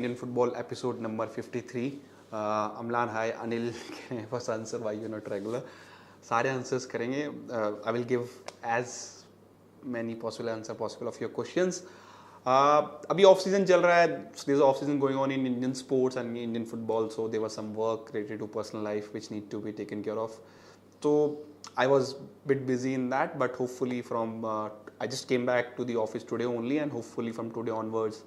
Indian football episode number 53. Amlan, hi. Anil, first answer why you're not regular. सारे answers करेंगे. I will give as many possible answer possible of your questions. अभी off season चल रहा है. There's off season going on in Indian sports and Indian football. So there was some work related to personal life which need to be taken care of. So I was a bit busy in that, but hopefully from I just came back to the office today only, and hopefully from today onwards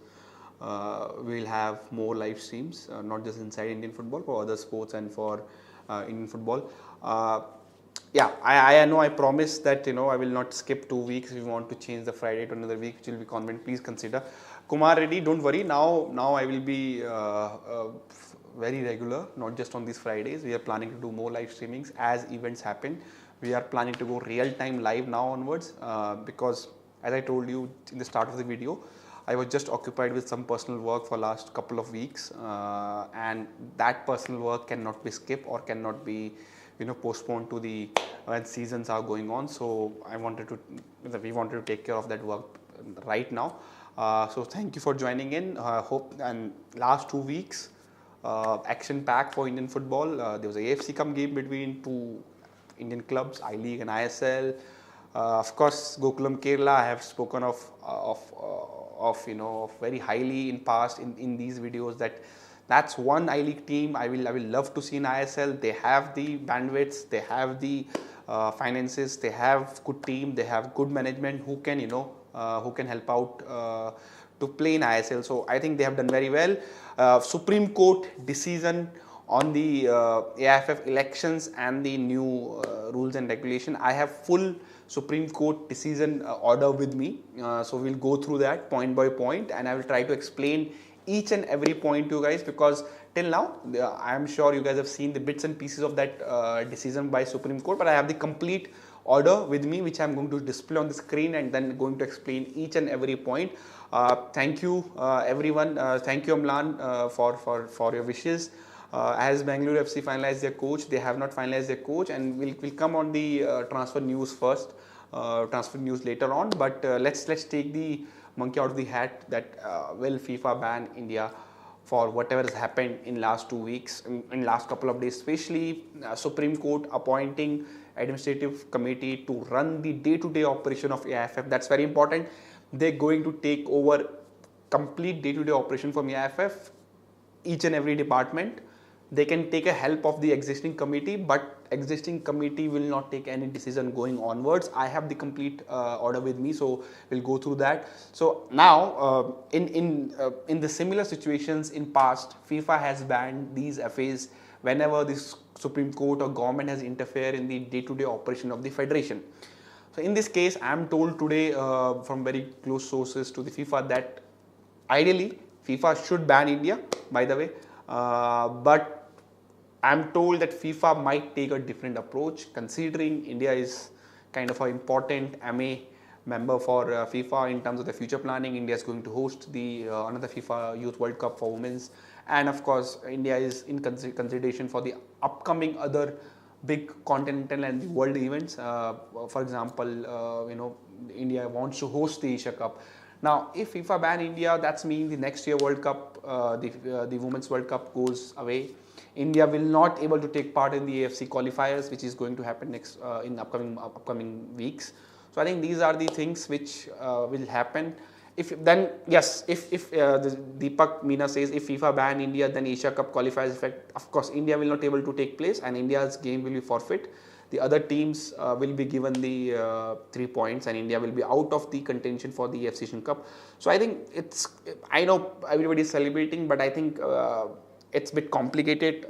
we'll have more live streams, not just inside Indian football, for other sports and for Indian football. Yeah, I know I promised that I will not skip 2 weeks. If you want to change the Friday to another week, which will be convenient, please consider. Kumar Reddy, don't worry. Now I will be very regular, not just on these Fridays. We are planning to do more live streamings as events happen. We are planning to go real time live now onwards because, as I told you in the start of the video, I was just occupied with some personal work for last couple of weeks, and that personal work cannot be skipped or cannot be postponed to the when seasons are going on. So we wanted to take care of that work right now. So thank you for joining in. Hope and last 2 weeks action packed for Indian football. There was a AFC Cup game between two Indian clubs, I League and ISL. Of course, Gokulam Kerala. I have spoken of very highly in past in these videos that's one I League team I will love to see in ISL. They have the bandwidths, they have the finances, they have good team, they have good management who can help out to play in ISL. So I think they have done very well. Supreme Court decision on the AIFF elections and the new rules and regulation. I have full Supreme Court decision order with me, so we'll go through that point by point, and I will try to explain each and every point to you guys, because till now I am sure you guys have seen the bits and pieces of that decision by Supreme Court, but I have the complete order with me which I am going to display on the screen and then going to explain each and every point. Thank you everyone. Thank you Amlan for your wishes. As Bangalore FC finalized their coach, they have not finalized their coach, and we'll come on the transfer news first, transfer news later on. But let's take the monkey out of the hat that will FIFA ban India for whatever has happened in last 2 weeks, in last couple of days, especially Supreme Court appointing administrative committee to run the day-to-day operation of AIFF. That's very important. They're going to take over complete day-to-day operation from AIFF, each and every department. They can take a help of the existing committee, but existing committee will not take any decision going onwards. I have the complete order with me, so we'll go through that. So now, in the similar situations in past, FIFA has banned these FAs whenever this Supreme Court or government has interfered in the day-to-day operation of the federation. So in this case, I am told today from very close sources to the FIFA that ideally FIFA should ban India, by the way, but I'm told that FIFA might take a different approach, considering India is kind of an important MA member for FIFA in terms of the future planning. India is going to host the another FIFA Youth World Cup for women's, and of course India is in consideration for the upcoming other big continental and the world events. For example, India wants to host the Asia Cup. Now, if FIFA ban India, that's mean the next year World Cup, the Women's World Cup goes away. India will not able to take part in the AFC qualifiers, which is going to happen next in upcoming weeks. So I think these are the things which will happen. If Deepak Meena says if FIFA ban India, then Asia Cup qualifiers effect. Of course, India will not able to take place, and India's game will be forfeit. The other teams will be given the 3 points, and India will be out of the contention for the AFC Cup. So I think I know everybody is celebrating, but I think it's a bit complicated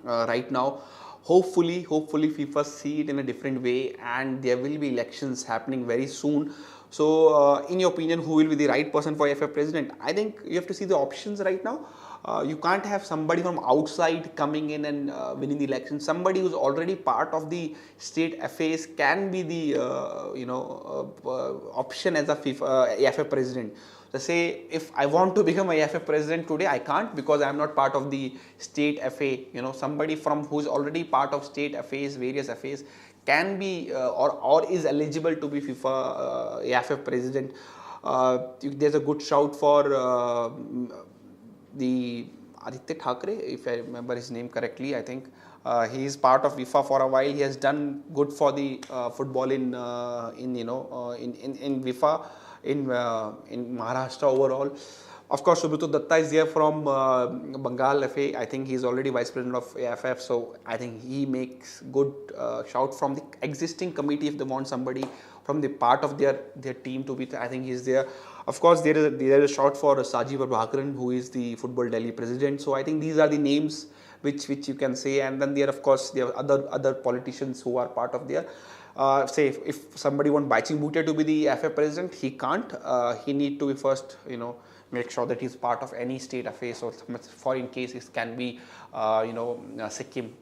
right now. Hopefully FIFA see it in a different way, and there will be elections happening very soon. So in your opinion, who will be the right person for AFF president? I think you have to see the options right now. You can't have somebody from outside coming in and winning the election. Somebody who's already part of the state FAs can be the option as a FIFA AFF president. So say if I want to become a AFF president today, I can't, because I am not part of the state FA. Somebody from who's already part of state FAs, various FAs, can be or is eligible to be FIFA AFF president. There's a good shout for the Aditya Thackeray, if I remember his name correctly, I think he is part of FIFA for a while. He has done good for the football in FIFA in Maharashtra overall. Of course, Subrata Datta is there from Bengal FA. I think he is already vice president of AIFF, so I think he makes good shout from the existing committee if they want somebody from the part of their team to be. I think he is there. Of course, there is a shout for Saji Prabhakaran, who is the Football Delhi president. So I think these are the names which you can say, and then there, of course, there are other politicians who are part of their. Say if somebody want Baiching Bhutia to be the FA president, he can't. He need to be first, make sure that he's part of any state FA. So for in case it can be, Sikkim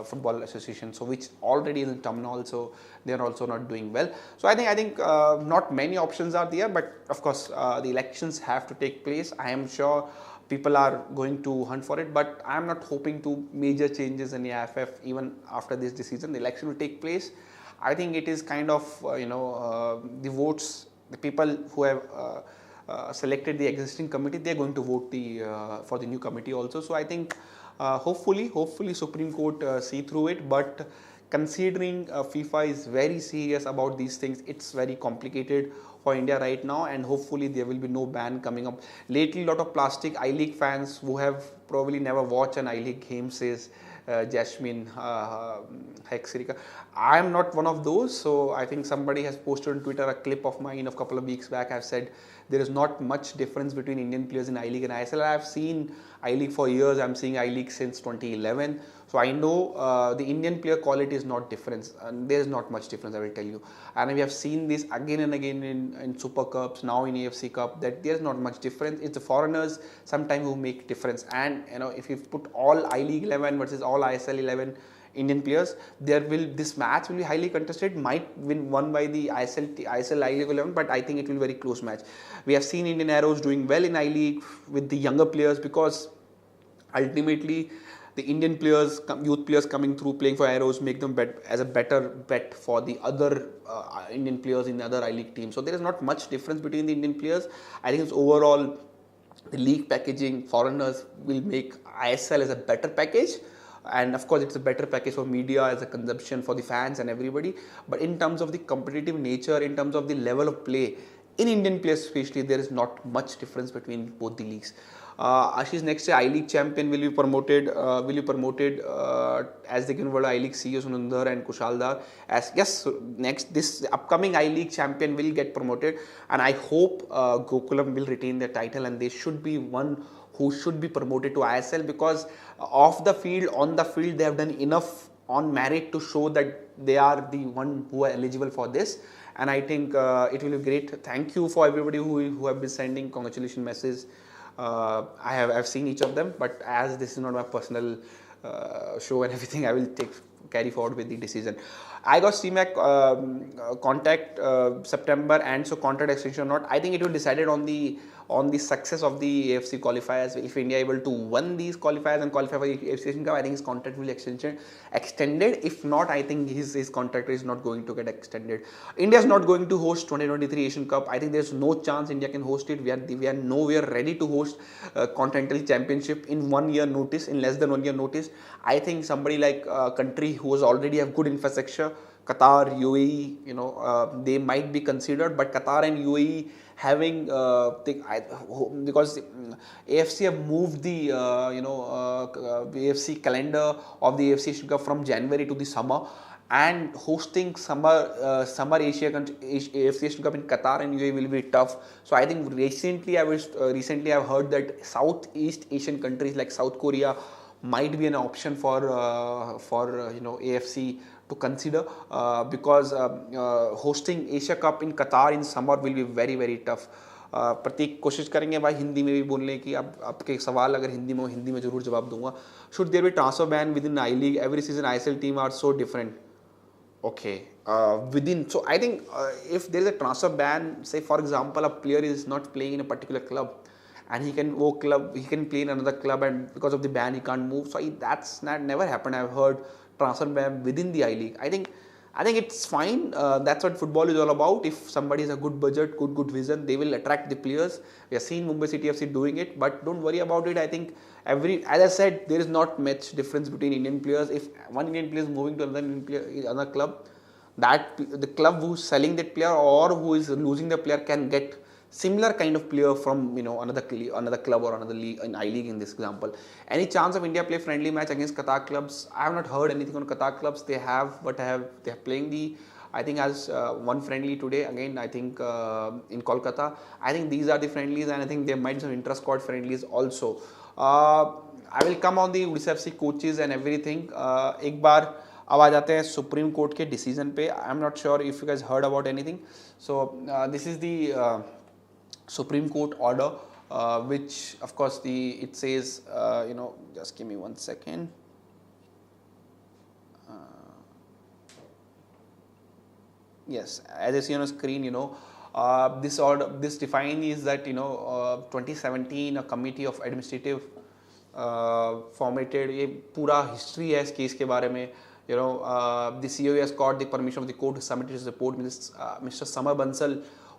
Football Association, so which already is in terminal, so they are also not doing well. So I think not many options are there, but of course the elections have to take place. I am sure people are going to hunt for it, but I am not hoping to major changes in the AFF even after this decision. The election will take place. I think it is kind of the votes, the people who have selected the existing committee, they are going to vote for the new committee also. So I think hopefully Supreme Court see through it, but considering FIFA is very serious about these things, it's very complicated for India right now, and hopefully there will be no ban coming up. Lately, a lot of plastic I-League fans who have probably never watched an I-League game says Jasmine Hexerika. I am not one of those, so I think somebody has posted on Twitter a clip of mine a couple of weeks back. I've said there is not much difference between Indian players in I-League and ISL. I've seen I-League for years. I'm seeing I-League since 2011. So I know the Indian player quality is not different, and there is not much difference, I will tell you. And we have seen this again and again in Super Cups, now in AFC Cup, that there is not much difference. It's the foreigners sometimes who make difference. And if you put all I-League 11 versus all ISL 11 Indian players, this match will be highly contested. Might win won by the ISL I-League 11, but I think it will be a very close match. We have seen Indian Arrows doing well in I-League with the younger players, because ultimately the Indian players, youth players coming through playing for Arrows make them as a better bet for the other Indian players in the other I-League teams. So there is not much difference between the Indian players. I think it's overall the league packaging, foreigners will make ISL as a better package. And of course, it's a better package for media as a consumption for the fans and everybody. But in terms of the competitive nature, in terms of the level of play, in Indian players especially, there is not much difference between both the leagues. Ashish, next year I-League champion will be promoted. As the given word I-League CEO Sunandar and Kushal Dar. This upcoming I-League champion will get promoted, and I hope Gokulam will retain their title, and they should be one who should be promoted to ISL, because off the field, on the field, they have done enough on merit to show that they are the one who are eligible for this. And I think it will be great. Thank you for everybody who have been sending congratulations messages. I've seen each of them, but as this is not my personal show and everything, I will carry forward with the decision. I got CMAC contact September, and so contract extension or not, I think it will be decided on the success of the AFC qualifiers. If India able to win these qualifiers and qualify for the AFC Asian Cup, I think his contract will be extended. If not, I think his contract is not going to get extended. India is not going to host 2023 Asian Cup. I think there's no chance India can host it. We are nowhere ready to host Continental Championship in 1 year notice, in less than 1 year notice. I think somebody like a country who has already have good infrastructure, Qatar, UAE, they might be considered, but Qatar and UAE having because AFC have moved the AFC calendar of the AFC Asian Cup from January to the summer, and hosting summer AFC Asian Cup in Qatar and UAE will be tough. So I think recently I've heard that Southeast Asian countries like South Korea might be an option for AFC to consider, because hosting Asia Cup in Qatar in summer will be very very tough. प्रतीक कोशिश करेंगे भाई हिंदी में भी बोलने की. अब आपके सवाल अगर हिंदी में जरूर जवाब दूंगा. Should there be transfer ban within I-League? Every season ISL team are so different. Okay, so I think if there is a transfer ban, say for example a player is not playing in a particular club, and he can play in another club, and because of the ban he can't move. So that's never happened. I've heard transfer ban within the I-League. I think I think it's fine. That's what football is all about. If somebody has a good budget, good vision, they will attract the players. We have seen Mumbai City FC doing it, but don't worry about it. I think as I said, there is not much difference between Indian players. If one Indian player is moving to another club, that the club who's selling that player or who is losing the player can get similar kind of player from another club or another league, in I League in this example. Any chance of India play friendly match against Qatar clubs? I have not heard anything on Qatar clubs. They are playing the, I think, as one friendly today again, I think in Kolkata. I think these are the friendlies, and I think there might be some intra-squad friendlies also. I will come on the Odisha FC coaches and everything. एक बार अब आ जाते हैं supreme court के decision पे. I am not sure if you guys heard about anything. So this is the Supreme Court order, which of course it says, just give me 1 second. Yes, as I see on a screen, this order, this defines that 2017 a committee of administrative formatted. ये पूरा history है इस case के बारे में. The CEO has got the permission of the court to submit his report. Mr. Samar Bansal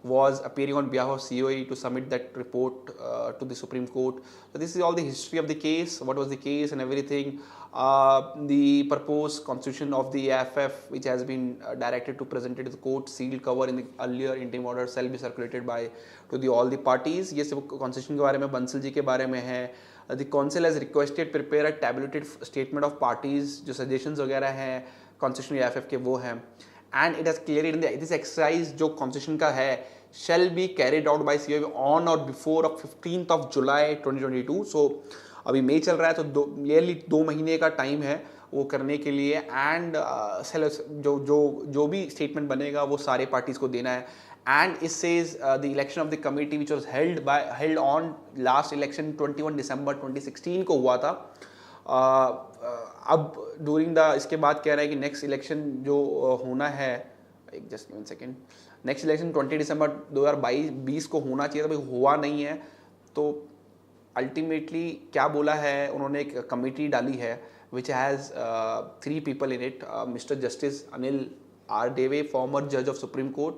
was appearing on behalf of COA to submit that report to the Supreme Court. So this is all the history of the case, what was the case and everything. The proposed constitution of the AIFF, which has been directed to present it to the court, sealed cover in the earlier interim order, shall be circulated to all the parties. ये सब constitution के बारे में, बंसल जी के बारे में है. The council has requested prepare a tabulated statement of parties. जो suggestions वगैरह हैं constitution AIFF के वो हैं. And it has clearly in this exercise जो constitution का है shall be carried out by COA on or before 15th of July 2022. So अभी मई चल रहा है, तो nearly 2 महीने का टाइम है वो करने के लिए. एंड जो भी स्टेटमेंट बनेगा वो सारे पार्टीज को देना है. And it says the election of the committee which was held on last election 21 December 2016 को हुआ था. अब ड्यूरिंग द इसके बाद कह रहा है कि नेक्स्ट इलेक्शन जो होना है, जस्ट 1 सेकेंड, नेक्स्ट इलेक्शन 20 दिसंबर 2020 को होना चाहिए था, भाई हुआ नहीं है. तो अल्टीमेटली क्या बोला है उन्होंने, एक कमेटी डाली है which has 3 people in it. Mister justice Anil R Dave, former जज of Supreme Court,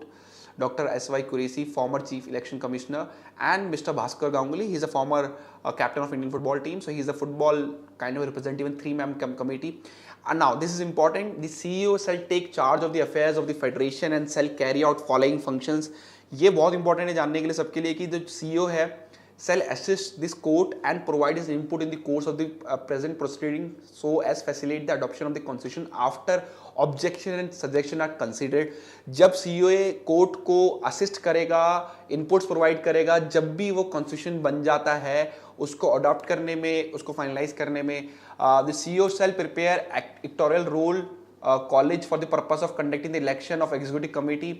Dr. S.Y. Qureshi, former Chief Election Commissioner, and Mr. Bhaskar Ganguly. He's a former captain of Indian football team, so he's a football kind of representative in 3-member committee. And now this is important. The CEO shall take charge of the affairs of the federation and shall carry out following functions. ये बहुत important है जानने के लिए सबके लिए कि जो CEO है shall assist this court and provide his input in the course of the present proceeding so as facilitate the adoption of the constitution after objection and suggestion are considered. जब COA कोर्ट को assist करेगा, inputs provide करेगा, जब भी वो constitution बन जाता है उसको अडॉप्ट करने में, उसको फाइनलाइज करने में, the CEO shall prepare electoral roll college for the purpose of conducting the election of executive committee.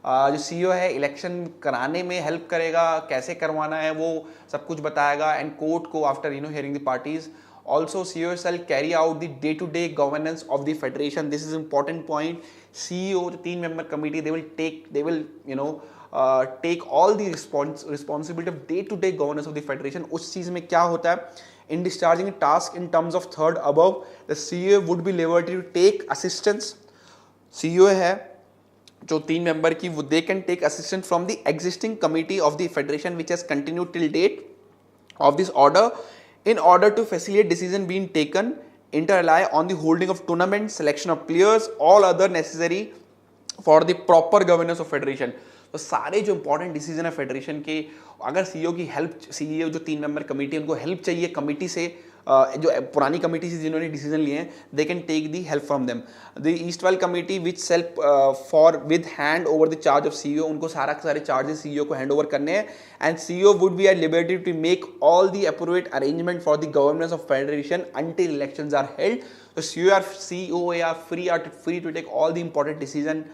जो CEO है इलेक्शन कराने में हेल्प करेगा, कैसे करवाना है वो सब कुछ बताएगा. एंड कोर्ट को after hearing the parties also CEO shall carry out the day-to-day governance of the federation. This is important point. CEO, the 3-member committee, they will take all the responsibility of day-to-day governance of the federation. उस चीज में क्या होता है, in discharging task in terms of third above, the CEO would be liberty to take assistance. CEO है जो 3 member की, they can take assistance from the existing committee of the federation which has continued till date of this order in order to facilitate decision being taken inter alia on the holding of tournament, selection of players, all other necessary for the proper governance of federation. तो सारे जो important decision है federation के, अगर CEO की help, CEO जो 3 member committee उनको help चाहिए कमेटी से, जो पुरानी कमेटी से जिन्होंने डिसीजन लिए हैं, they can take the help from them. The erstwhile committee which shall forthwith hand over the charge of CEO, उनको सारे चार्जेस सीईओ को हैंड ओवर करने हैं. And CEO would be at liberty to make all the appropriate arrangement for the governance of federation until elections are held. So COA are free to take all the important decision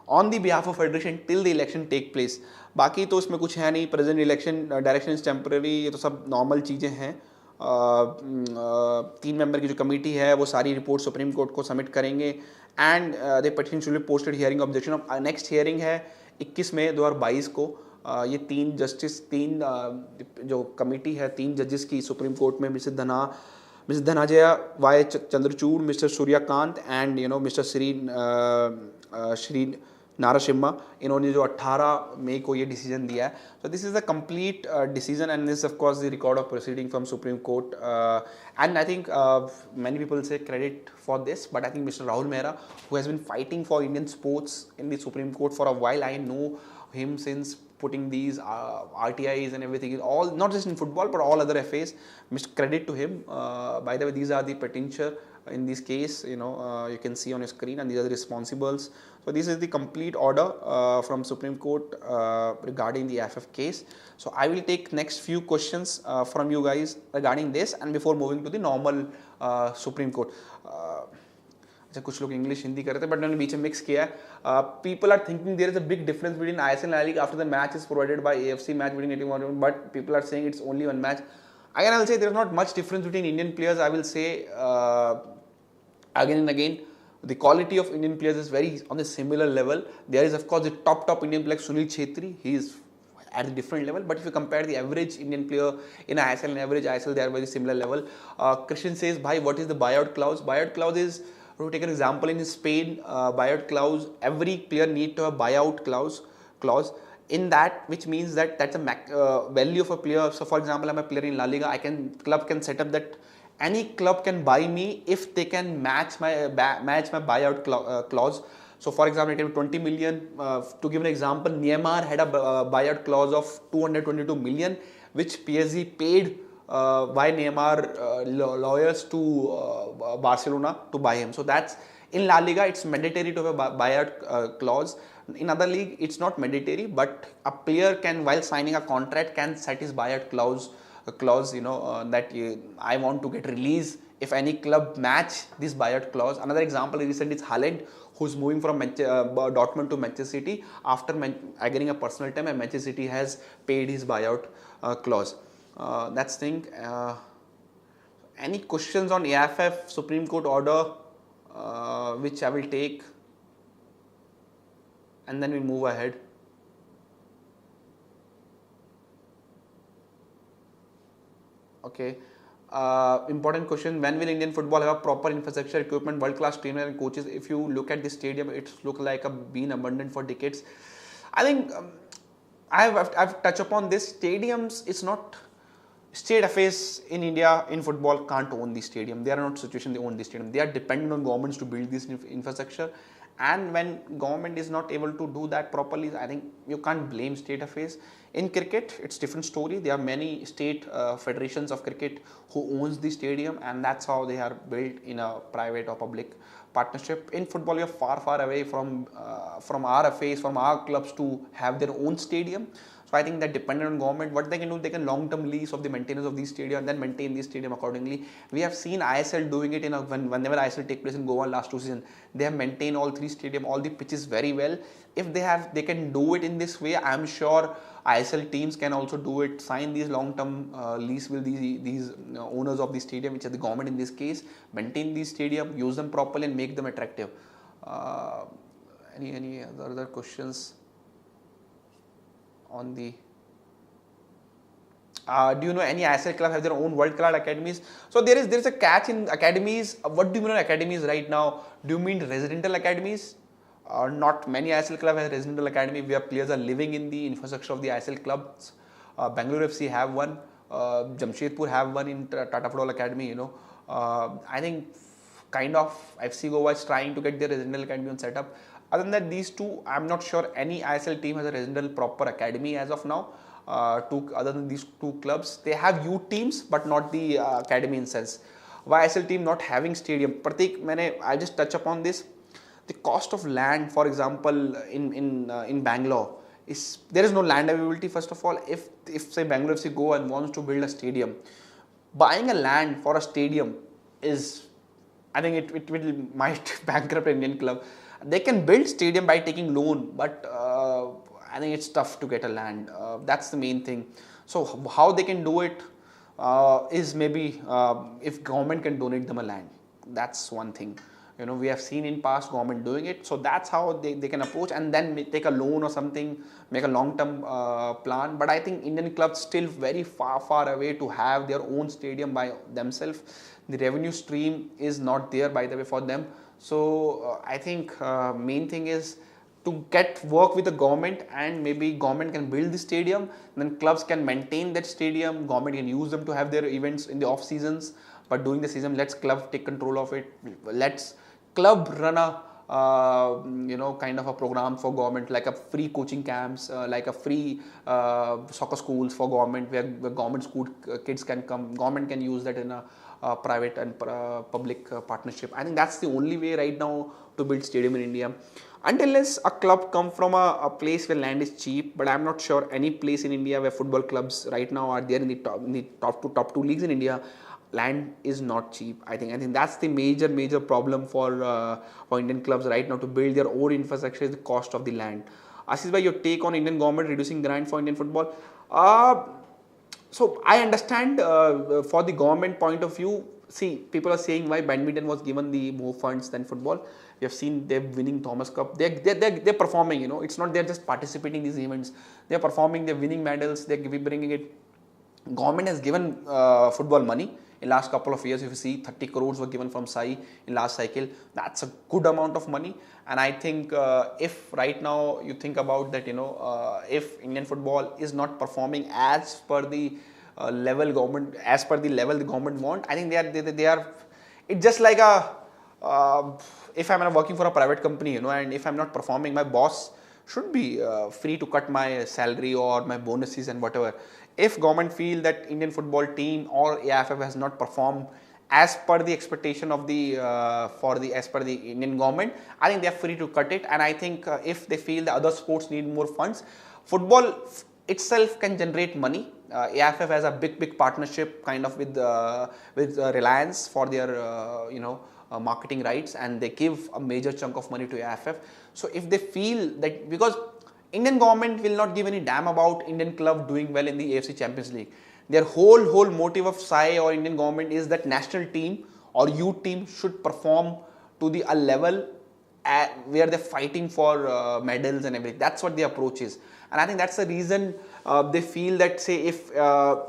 on the behalf of federation till the election take place. बाकी तो इसमें कुछ है नहीं. Present election direction is temporary, ये तो सब normal चीज़ें हैं. 3 member की जो कमेटी है वो सारी रिपोर्ट सुप्रीम कोर्ट को सबमिट करेंगे. And the petition should be posted hearing objection of next hearing है 21 मई 2022 को. ये 3 जो कमेटी है 3 जजेस की सुप्रीम कोर्ट में, मिसेस धना, Mr. Dhanajaya Y. Chandrachud, Mr. Suryakant and Mr. Shri नाराशिम्मा इन्होंने जो 18 मई को ये डिसीजन दिया है. So this is the complete decision and this is of course the record of proceeding from Supreme Court and I think many people say credit for this, but I think Mr. Rahul Mehra, who has been fighting for Indian sports in the Supreme Court for a while, I know him since putting these RTIs and everything, all not just in football but all other FAs. Mr. Credit to him. By the way, these are the petitioner in this case, you can see on your screen, and these are the responsibles. So this is the complete order from Supreme Court regarding the AFF case. So I will take next few questions from you guys regarding this, and before moving to the normal Supreme Court. अच्छा कुछ लोग English Hindi कर रहे थे but मैंने बीच में mix किया है. People are thinking there is a big difference between ISL and league after the match is provided by AFC match between 81 but people are saying it's only one match. Again, I will say there is not much difference between Indian players. I will say again and again, the quality of Indian players is very on a similar level. There is of course the top Indian player like Sunil Chhetri. He is at a different level. But if you compare the average Indian player in ISL and average ISL, they are very similar level. Christian says, "Bhai, what is the buyout clause?" Buyout clause is, to take an example, in Spain, buyout clause, every player need to have buyout clause. In that, which means that that's a value of a player. So, for example, I'm a player in La Liga. Club can set up that any club can buy me if they can match my buyout clause. So, for example, it can be 20 million. To give an example, Neymar had a buyout clause of 222 million, which PSG paid by Neymar lawyers to Barcelona to buy him. So that's in La Liga. It's mandatory to have a buyout clause. In other league, it's not mandatory, but a player can, while signing a contract, can set his buyout clause. That I want to get released if any club match this buyout clause. Another example recent is Haaland, who's moving from Dortmund to Manchester City after agreeing a personal term, and Manchester City has paid his buyout clause. That's thing. Any questions on AIFF Supreme Court order, which I will take, and then we move ahead. Okay. Important question: when will Indian football have a proper infrastructure, equipment, world-class trainer and coaches? If you look at the stadium, it's looked like been abandoned for decades. I think I've touched upon this. Stadiums, it's not. State affairs in India in football can't own the stadium. They are not situation they own the stadium. They are dependent on governments to build this infrastructure. And when government is not able to do that properly, I think you can't blame state affairs. In cricket, it's different story. There are many state federations of cricket who owns the stadium, and that's how they are built in a private or public partnership. In football, we are far away from our affairs, from our clubs to have their own stadium. So I think that dependent on government, what they can do, they can long-term lease of the maintenance of these stadium and then maintain the stadium accordingly. We have seen ISL doing it whenever ISL take place in Goa last 2 seasons. They have maintained all 3 stadium, all the pitches very well. If they can do it in this way, I am sure ISL teams can also do it. Sign these long-term lease with these owners of the stadium, which are the government in this case. Maintain these stadium, use them properly, and make them attractive. Any other questions on the? Do you know any ISL club have their own world-class academies? So there is a catch in academies. What do you mean academies right now? Do you mean residential academies? Not many ISL clubs have residential academy where players are living in the infrastructure of the ISL clubs. Bangalore FC have one. Jamshedpur have one in Tata Football Academy. I think kind of FC Goa is trying to get their residential academy set up. Other than that, these two, I'm not sure any ISL team has a residential proper academy as of now. Other than these 2 clubs, they have youth teams but not the academy in sense. Why ISL team not having stadium? Pratik, I just touch upon this. The cost of land, for example, in Bangalore, there is no land availability. First of all, if say Bangalore FC go and wants to build a stadium, buying a land for a stadium is, I think it might bankrupt an Indian club. They can build stadium by taking loan, but I think it's tough to get a land. That's the main thing. So how they can do it is maybe if government can donate them a land. That's one thing. We have seen in past government doing it. So that's how they can approach, and then take a loan or something, make a long-term plan. But I think Indian clubs still very far away to have their own stadium by themselves. The revenue stream is not there, by the way, for them. So I think main thing is to get work with the government, and maybe government can build the stadium, then clubs can maintain that stadium, government can use them to have their events in the off seasons, but during the season let's club take control of it. Let's club run a kind of a program for government, like a free coaching camps, like a free soccer schools for government, where government school kids can come, government can use that in a private and public partnership. I think that's the only way right now to build stadium in India. Unless a club come from a place where land is cheap, but I'm not sure any place in India where football clubs right now are there in the top two leagues in India. Land is not cheap. I think that's the major problem for Indian clubs right now to build their own infrastructure, is the cost of the land. Ashish bhai, your take on Indian government reducing grant for Indian football? So I understand for the government point of view. See, people are saying why badminton was given the more funds than football. We have seen them winning Thomas Cup. They're performing. It's not they're just participating in these events. They're performing. They're winning medals. They're bringing it. Government has given football money in last couple of years. If you see, 30 crores were given from SAI in last cycle. That's a good amount of money. And I think if right now you think about that, if Indian football is not performing as per the level the government want, I think they are. It's just like if I'm working for a private company, and if I'm not performing, my boss should be free to cut my salary or my bonuses and whatever. If government feel that Indian football team or AIFF has not performed as per the expectation of as per the Indian government, I think they are free to cut it. And I think if they feel the other sports need more funds, football itself can generate money. AIFF has a big partnership kind of with Reliance for their marketing rights, and they give a major chunk of money to AIFF. So if they feel that, because Indian government will not give any damn about Indian club doing well in the AFC Champions League. Their whole motive of SAI or Indian government is that national team or youth team should perform to a level where they're fighting for medals and everything. That's what the approach is. And I think that's the reason they feel that, say, if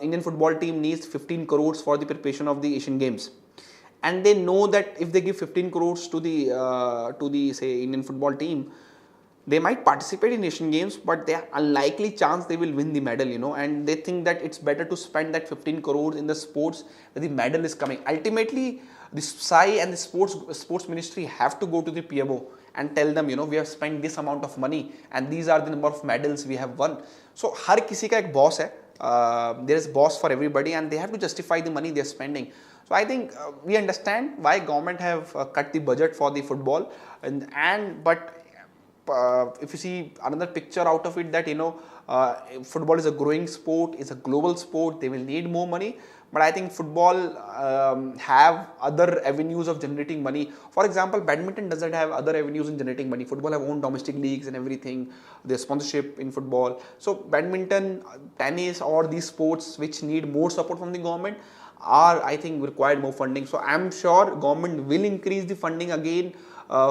Indian football team needs 15 crores for the preparation of the Asian Games, and they know that if they give 15 crores to the say Indian football team, they might participate in Asian Games, but there are unlikely chance they will win the medal, and they think that it's better to spend that 15 crores in the sports where the medal is coming. Ultimately, the SAI and the sports ministry have to go to the PMO and tell them, we have spent this amount of money and these are the number of medals we have won. So, har kisi ka ek boss hai. There is boss for everybody, and they have to justify the money they are spending. So I think we understand why government have cut the budget for the football, but if you see another picture out of it, that football is a growing sport, it's a global sport, they will need more money. But I think football have other avenues of generating money. For example, badminton doesn't have other avenues in generating money. Football have own domestic leagues and everything. There's sponsorship in football. So badminton, tennis, or these sports which need more support from the government are, I think, required more funding. So I'm sure government will increase the funding again,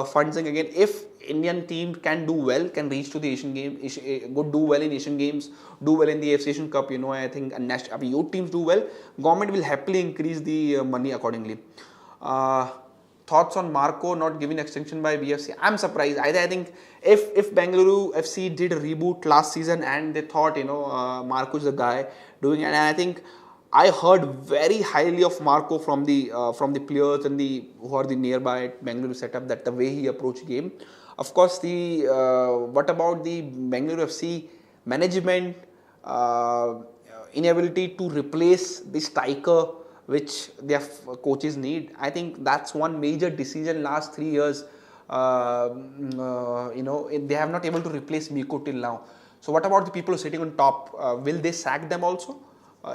funding again, if Indian team can do well, can reach to the Asian Games, do well in Asian Games, do well in the AFC Asian Cup. I think youth teams do well, government will happily increase the money accordingly. Thoughts on Marco not giving extension by BFC? I'm surprised. I think if Bengaluru FC did a reboot last season and they thought Marco is the guy doing it, and I think I heard very highly of Marco from the players and who are the nearby Bengaluru setup, that the way he approached game. Of course, what about the Bengaluru FC management inability to replace the striker which their coaches need? I think that's one major decision last 3 years. They have not able to replace Miko till now. So what about the people who are sitting on top? Will they sack them also?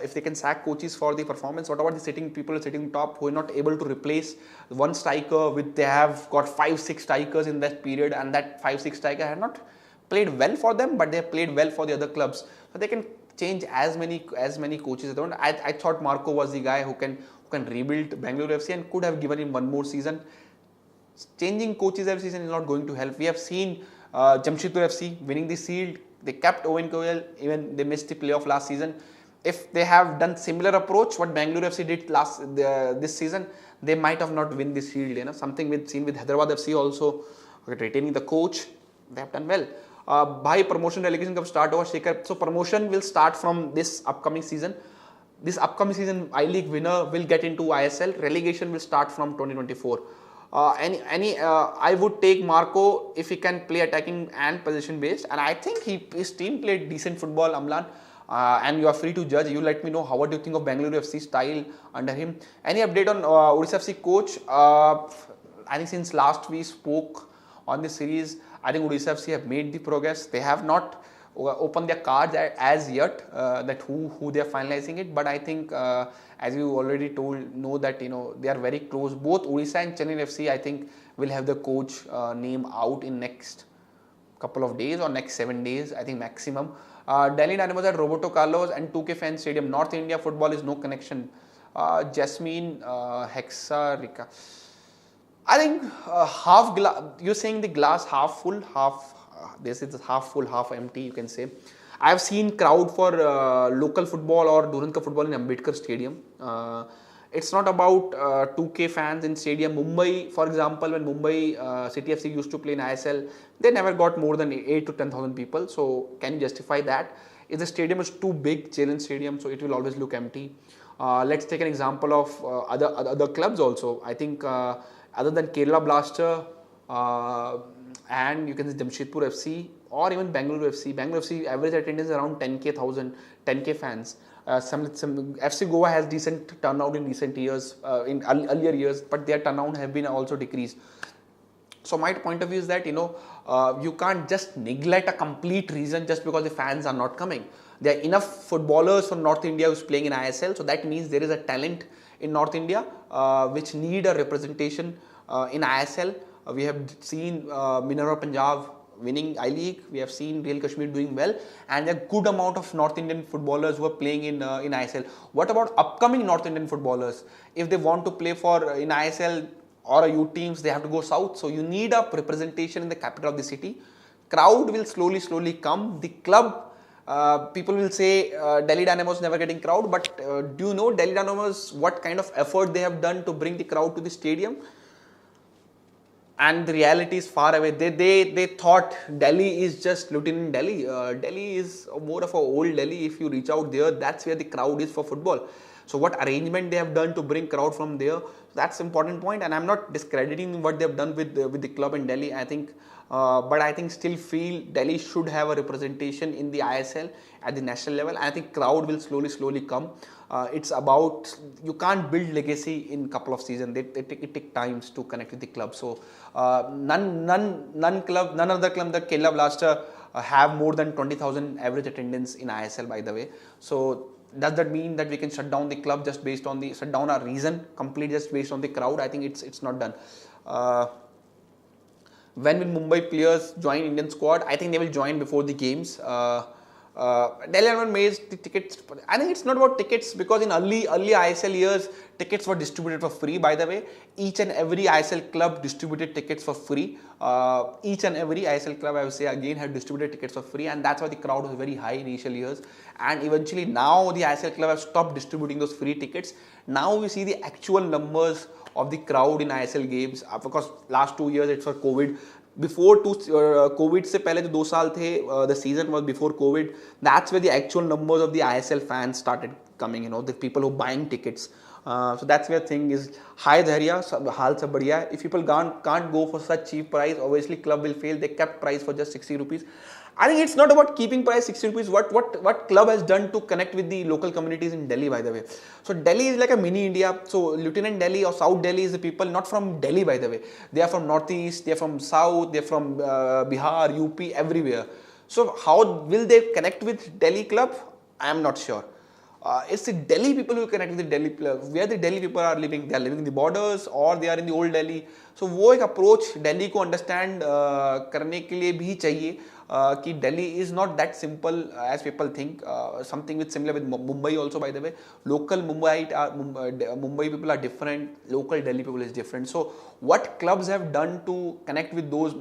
If they can sack coaches for the performance, what about the people sitting top who are not able to replace one striker they have got 5-6 strikers in that period, and that 5-6 striker have not played well for them, but they have played well for the other clubs. So they can change as many coaches. I thought Marco was the guy who can rebuild Bengaluru FC and could have given him one more season. Changing coaches every season is not going to help. We have seen Jamshedpur FC winning the Shield. They kept Owen Coyle, even they missed the playoff last season. If they have done similar approach, what Bangalore FC did this season, they might have not win this Shield. You know, something we've seen with Hyderabad FC also, retaining the coach, they have done well. By promotion relegation कब start होगा Shekhar? So promotion will start from this upcoming season. This upcoming season, I-League winner will get into ISL. Relegation will start from 2024. I would take Marco if he can play attacking and position based, and I think his team played decent football, Amlan. And you are free to judge. You let me know what do you think of Bangalore FC style under him. Any update on Odisha FC coach? I think since last we spoke on this series, I think Odisha FC have made the progress. They have not opened their cards as yet that who they are finalizing it. But I think as you already know that they are very close. Both Odisha and Chennai FC I think will have the coach name out in next couple of days or next 7 days I think maximum. Delhi Dynamos at Roberto Carlos and 2K Fan Stadium. North India football is no connection. Jasmine Hexa Rika. I think half glass. You're saying the glass half full, half. This is half full, half empty. You can say. I have seen crowd for local football or Durand Cup football in Ambedkar Stadium. It's not about 2K fans in stadium. Mumbai, for example, when Mumbai City FC used to play in ISL, they never got more than 8 to 10,000 people. So can you justify that? If the stadium is too big, Children's Stadium, so it will always look empty. Let's take an example of other clubs also. I think other than Kerala Blaster and you can say Jamshedpur FC or even Bangalore FC. Bangalore FC average attendance is around 10K fans. Some FC Goa has decent turnout in recent years, in earlier years, but their turnout have been also decreased. So my point of view is that you can't just neglect a complete reason just because the fans are not coming. There are enough footballers from North India who's playing in ISL, so that means there is a talent in North India which need a representation in ISL. We have seen Minerva Punjab winning I-League. We have seen Real Kashmir doing well, and a good amount of North Indian footballers who are playing in ISL. What about upcoming North Indian footballers? If they want to play for in ISL or youth teams, they have to go south. So you need a representation in the capital of the city. Crowd will slowly come. The club, people will say Delhi Dynamos never getting crowd, but do you know Delhi Dynamos what kind of effort they have done to bring the crowd to the stadium? And the reality is far away. They thought Delhi is just Lieutenant Delhi. Delhi is more of a old Delhi. If you reach out there, that's where the crowd is for football. So what arrangement they have done to bring crowd from there, that's important point. And I'm not discrediting what they have done with the club in Delhi. I think, but I think still feel Delhi should have a representation in the ISL at the national level. I think crowd will slowly come. It's about, you can't build legacy in couple of seasons. It take times to connect with the club. So none other club, the Kerala Blaster, have more than 20,000 average attendance in ISL, by the way. So does that mean that we can shut down the club just based on the, shut down our reason completely just based on the crowd? I think it's not done. When will Mumbai players join Indian squad? I think they will join before the games. Delhi Dynamos made the tickets. I think it's not about tickets because in early ISL years, tickets were distributed for free. By the way, each and every ISL club distributed tickets for free. Each and every ISL club, I would say again, had distributed tickets for free, and that's why the crowd was very high in initial years. And eventually, now the ISL club have stopped distributing those free tickets. Now we see the actual numbers of the crowd in ISL games because last 2 years it's for COVID. Before COVID se pehle jo 2 saal the the season was before COVID. That's where the actual numbers of the ISL fans started coming. The people who buying tickets. So that's where thing is. Hi Dharya, haal sab badhiya. If people can't go for such cheap price, obviously club will fail. They kept price for just 60 rupees. I think it's not about keeping price 60 rupees. What club has done to connect with the local communities in Delhi, by the way. So Delhi is like a mini India. So Lieutenant Delhi or South Delhi is the people not from Delhi, by the way. They are from Northeast, they are from South, they are from Bihar, UP, everywhere. So how will they connect with Delhi club? I am not sure. It's the Delhi people who connect with the Delhi club. Where the Delhi people are living, they are living in the borders or they are in the old Delhi. So वो एक approach Delhi को understand करने के लिए भी चाहिए. कि Delhi is not that simple as people think. Something with similar with Mumbai also, by the way. Local Mumbai people are different. Local Delhi people is different. So what clubs have done to connect with those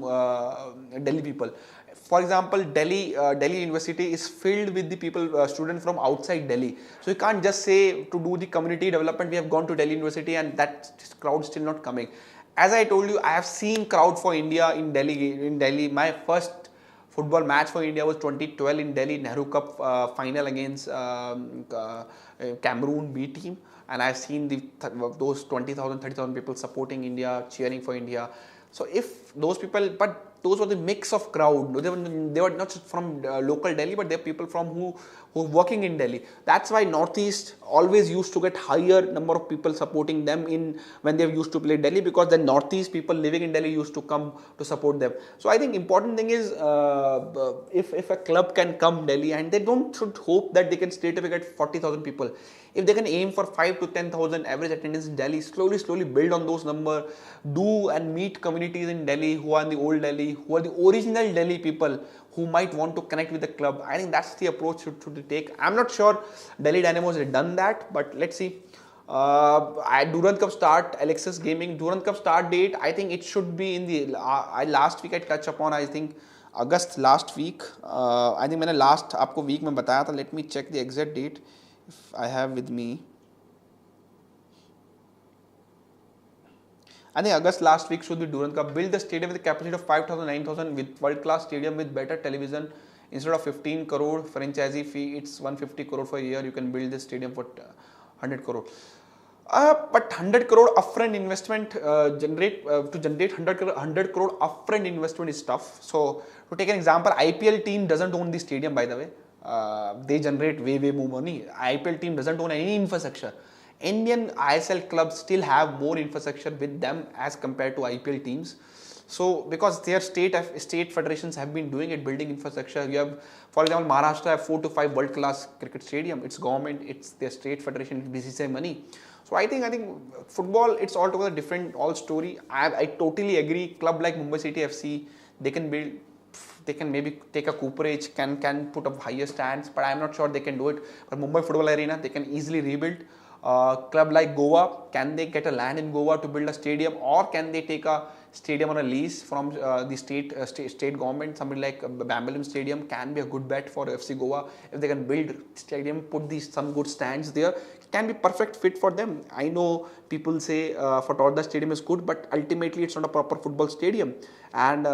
Delhi people? For example, Delhi University is filled with the people, students from outside Delhi. So you can't just say to do the community development, we have gone to Delhi University and that crowd still not coming. As I told you, I have seen crowd for India in Delhi. My first football match for India was 2012 in Delhi, Nehru Cup final against Cameroon B team. And I've seen those 20,000, 30,000 people supporting India, cheering for India. So if those people, but those were the mix of crowd. They were not just from local Delhi, but they're people from who are working in Delhi. That's why Northeast always used to get higher number of people supporting them in when they used to play Delhi, because the Northeast people living in Delhi used to come to support them. So I think important thing is if a club can come Delhi, and they don't should hope that they can straight away get 40,000 people. If they can aim for 5 to 10,000 average attendance in Delhi, slowly build on those numbers, do and meet communities in Delhi who are in the old Delhi, who are the original Delhi people who might want to connect with the club. I think that's the approach should take. I'm not sure Delhi Dynamos has done that, but let's see. Durand Cup start, Alexis Gaming, Durand Cup start date, I think it should be in the, last week I touched upon, I think August last week. I think मैंने last आपको week में बताया था. Let me check the exact date if I have with me. I think August last week should be Durand Cup. Build the stadium with a capacity of 5,000, 9,000 with world-class stadium with better television. Instead of 15 crore franchisee fee, it's 150 crore for a year. You can build this stadium for 100 crore. But 100 crore upfront investment to generate 100 crore upfront investment is tough. So to take an example, IPL team doesn't own the stadium, by the way. They generate way more money. IPL team doesn't own any infrastructure. Indian ISL clubs still have more infrastructure with them as compared to IPL teams. So because their state federations have been doing it, building infrastructure. You have, for example, Maharashtra have 4 to 5 world-class cricket stadium. It's government, it's their state federation, it's BCCI money. So I think football, it's altogether different all story. I totally agree. Club like Mumbai City FC, they can build. They can maybe take a cooperage, can put up higher stands, but I'm not sure they can do it. But Mumbai Football Arena, they can easily rebuild. Club like Goa, can they get a land in Goa to build a stadium, or can they take a stadium on a lease from the state government? Something like Bambalem Stadium can be a good bet for FC Goa. If they can build stadium, put some good stands there, it can be perfect fit for them. I know people say Fatorda Stadium is good, but ultimately it's not a proper football stadium. And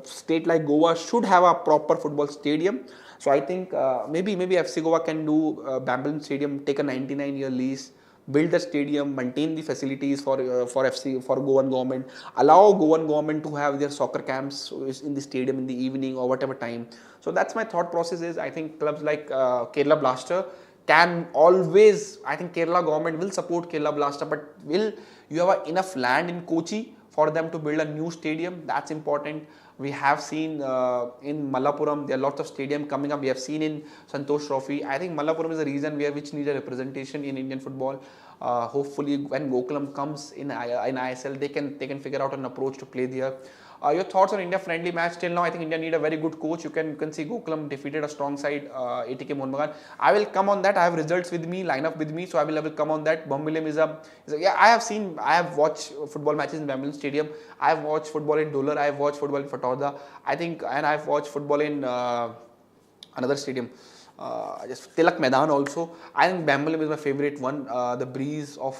state like Goa should have a proper football stadium. So I think maybe FC Goa can do Bambalem Stadium, take a 99-year lease, build the stadium, maintain the facilities for Goan government, allow Goan government to have their soccer camps in the stadium in the evening or whatever time. So that's my thought process is, I think clubs like Kerala Blaster can always, I think Kerala government will support Kerala Blaster, but will you have enough land in Kochi for them to build a new stadium? That's important. We have seen in Malappuram, there are lots of stadium coming up. We have seen in Santosh Trophy. I think Malappuram is a region which needs a representation in Indian football. Hopefully, when Gokulam comes in ISL, they can figure out an approach to play there. Your thoughts on India friendly match? Till now, I think India need a very good coach. You can see Gokulam defeated a strong side, ATK Mohun Bagan. I will come on that. I have results with me, lineup with me, so I will come on that. Bambalem yeah. I have watched football matches in Bambalem Stadium. I have watched football in Dolar. I have watched football in Fatorda. I think, and I have watched football in another stadium. Just Tilak Maidan also. I think Bambalem is my favorite one. The breeze of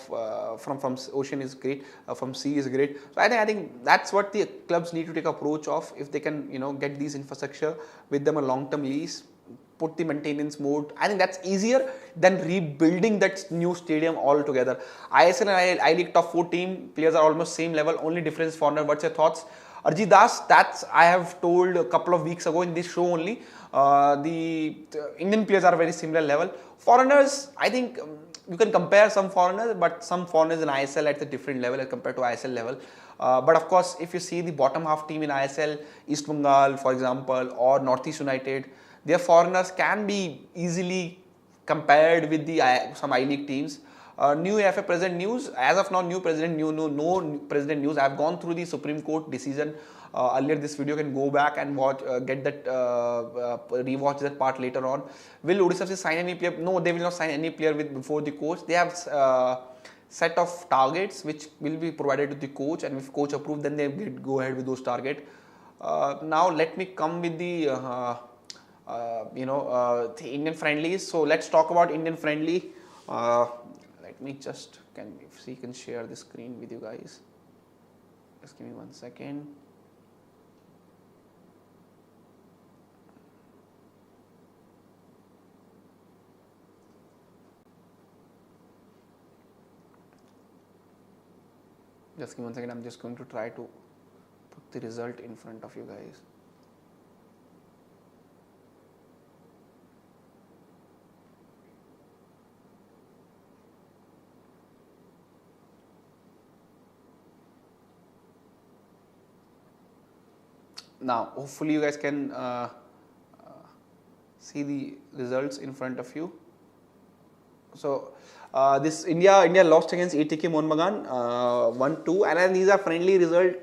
from ocean is great. From sea is great. So I think that's what the clubs need to take approach of. If they can get these infrastructure with them a long-term lease, put the maintenance mode. I think that's easier than rebuilding that new stadium altogether. ISL and I League top 4 team players are almost same level. Only difference foreigner. What's your thoughts? Arjit Das, that's I have told a couple of weeks ago in this show only. The Indian players are very similar level. Foreigners, I think you can compare some foreigners, but some foreigners in ISL at a different level as compared to ISL level. But of course, if you see the bottom half team in ISL, East Bengal, for example, or Northeast United, their foreigners can be easily compared with the some I League teams. New AFF president news. As of now, new president, no president news. I've gone through the Supreme Court decision earlier. This video can go back and watch, get that, rewatch that part later on. Will Odisha FC sign any player? No, they will not sign any player with before the coach. They have set of targets which will be provided to the coach, and if coach approve, then they go ahead with those targets. Now let me come with the the Indian friendlies. So let's talk about Indian friendly. Let me just can share the screen with you guys. Just give me 1 second. Just give me 1 second. I'm just going to try to put the result in front of you guys. Now, hopefully you guys can see the results in front of you. So, this India lost against ATK Mohun Bagan 1-2, and then these are friendly result.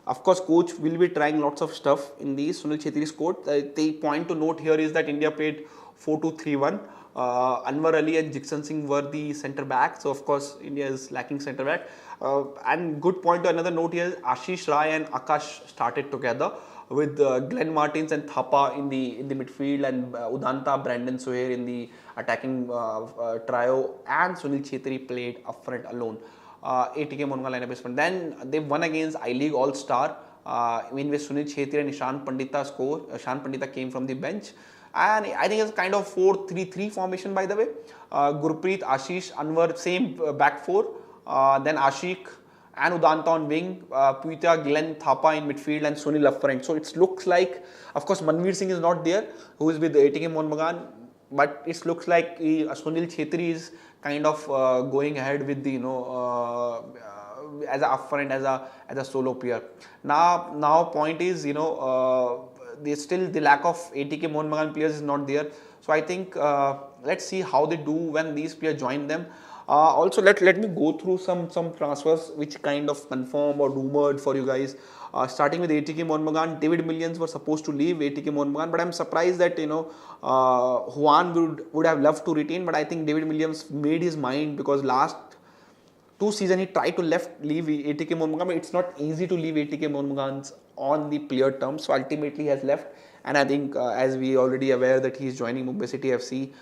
Of course, coach will be trying lots of stuff in these. Sunil Chhetri scored. The point to note here is that India played 4-2-3-1. Anwar Ali and Jigsan Singh were the centre back. So of course India is lacking centre back. And good point to another note here: Ashish Rai and Akash started together with Glenn Martins and Thapa in the midfield, and Udanta, Brandon Soher in the attacking trio, and Sunil Chhetri played up front alone. ATK Mohun Bagan lineup is front. Then they won against I-League All-Star, in which Sunil Chhetri and Ishan Pandita score. Ishan Pandita came from the bench. And I think it's kind of 4-3-3 formation, by the way. Gurpreet, Ashish, Anwar, same back four. Then Ashik and Udanta on wing. Puita, Glenn, Thapa in midfield, and Sunil up front. So it looks like, of course, Manveer Singh is not there, who is with ATK Mohun Bagan. But it looks like Sunil Chhetri is kind of going ahead with the, as a up front, as a solo player. Now point is, the lack of ATK Mohun Bagan players is not there. So I think let's see how they do when these players join them. Also, let me go through some transfers which kind of confirm or rumored for you guys. Starting with ATK Mohun Bagan, David Millions were supposed to leave ATK Mohun Bagan, but I'm surprised that Juan would have loved to retain, but I think David Millions made his mind, because last 2 seasons he tried to leave ATK Mohun Bagan, but it's not easy to leave ATK Mohun Bagan on the player terms. So ultimately he has left, and I think as we already aware that he is joining Mumbai City FC.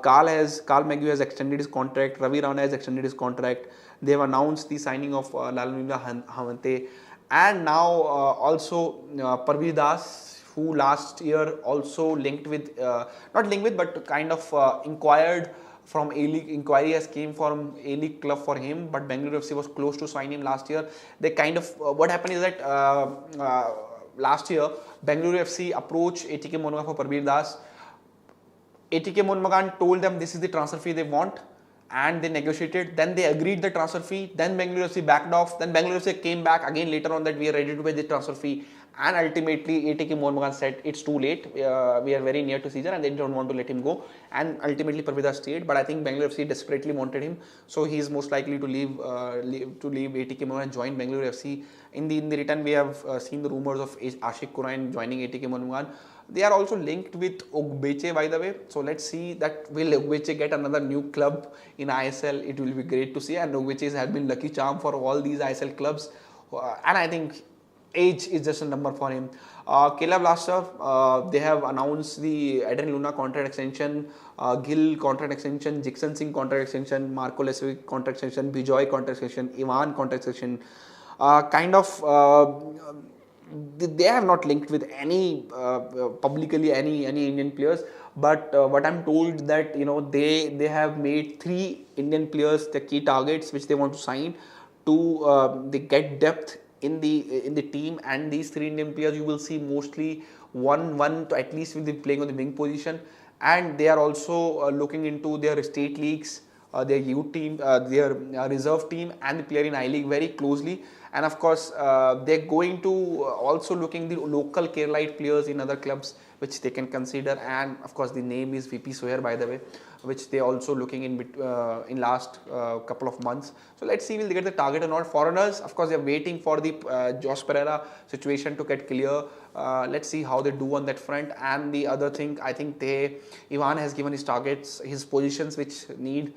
Carl Maguire has extended his contract. Ravi Rana has extended his contract. They have announced the signing of Lalvina Hamante, and now also Parveer Das, who last year also linked with, not linked with, but kind of inquired from A-League. Inquiry has came from A-League club for him, but Bengaluru FC was close to sign him last year. They kind of, what happened is that last year Bengaluru FC approached ATK Mohun Bagan for Parveer Das. ATK Mohun Bagan told them this is the transfer fee they want, and they negotiated. Then they agreed the transfer fee. Then Bengaluru FC backed off. Then Bengaluru FC came back again later on that we are ready to pay the transfer fee. And ultimately, ATK Mohun Bagan said it's too late. We are very near to season, and they don't want to let him go. And ultimately, Parveer Das stayed. But I think Bengaluru FC desperately wanted him, so he is most likely to leave ATK Mohun and join Bengaluru FC. In the return, we have seen the rumors of Ashik Kurain joining ATK Mohun Bagan. They are also linked with Ogbeche, by the way. So let's see that will Ogbeche get another new club in ISL. It will be great to see. And Ogbeche has been lucky charm for all these ISL clubs. And I think age is just a number for him. Caleb Blaster, they have announced the Adrian Luna contract extension, Gill contract extension, Jigsan Singh contract extension, Marco Lesvig contract extension, Bijoy contract extension, Ivan contract extension. They have not linked with any publicly any Indian players, but what I'm told that they have made 3 Indian players the key targets which they want to sign to they get depth in the team. And these 3 Indian players you will see mostly one to at least will be playing on the wing position, and they are also looking into their state leagues, their youth team, their reserve team, and the player in I-League very closely. And of course, they're going to also looking the local Keralite players in other clubs which they can consider. And of course the name is VP Soher, by the way, which they also looking in last couple of months. So let's see will they get the target or not. Foreigners, of course, they are waiting for the Josh Pereira situation to get clear. Let's see how they do on that front. And the other thing, I think Ivan has given his targets, his positions which need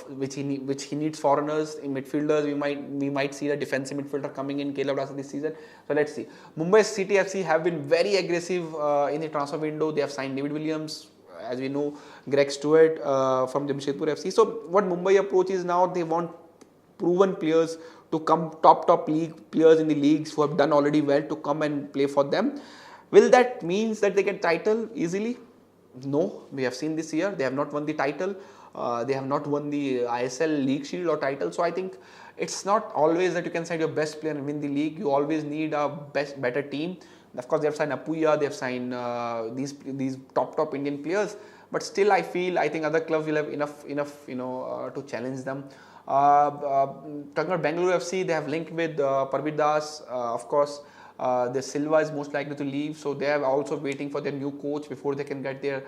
which he needs foreigners in midfielders. We might see the defensive midfielder coming in Caleb Dasa this season. So let's see. Mumbai City FC have been very aggressive in the transfer window. They have signed David Williams, as we know, Greg Stewart from Jamshedpur FC. So what Mumbai approach is now, they want proven players to come, top league players in the leagues who have done already well to come and play for them. Will that means that they get title easily? No, we have seen this year they have not won the title. They have not won the ISL League Shield or title. So I think it's not always that you can sign your best player and win the league. You always need a better team. Of course, they have signed Apuya, they have signed these top Indian players. But still, I think other clubs will have enough to challenge them. Talking about Bengaluru FC, they have linked with Parvit Das. Of course, the Silva is most likely to leave, so they are also waiting for their new coach before they can get their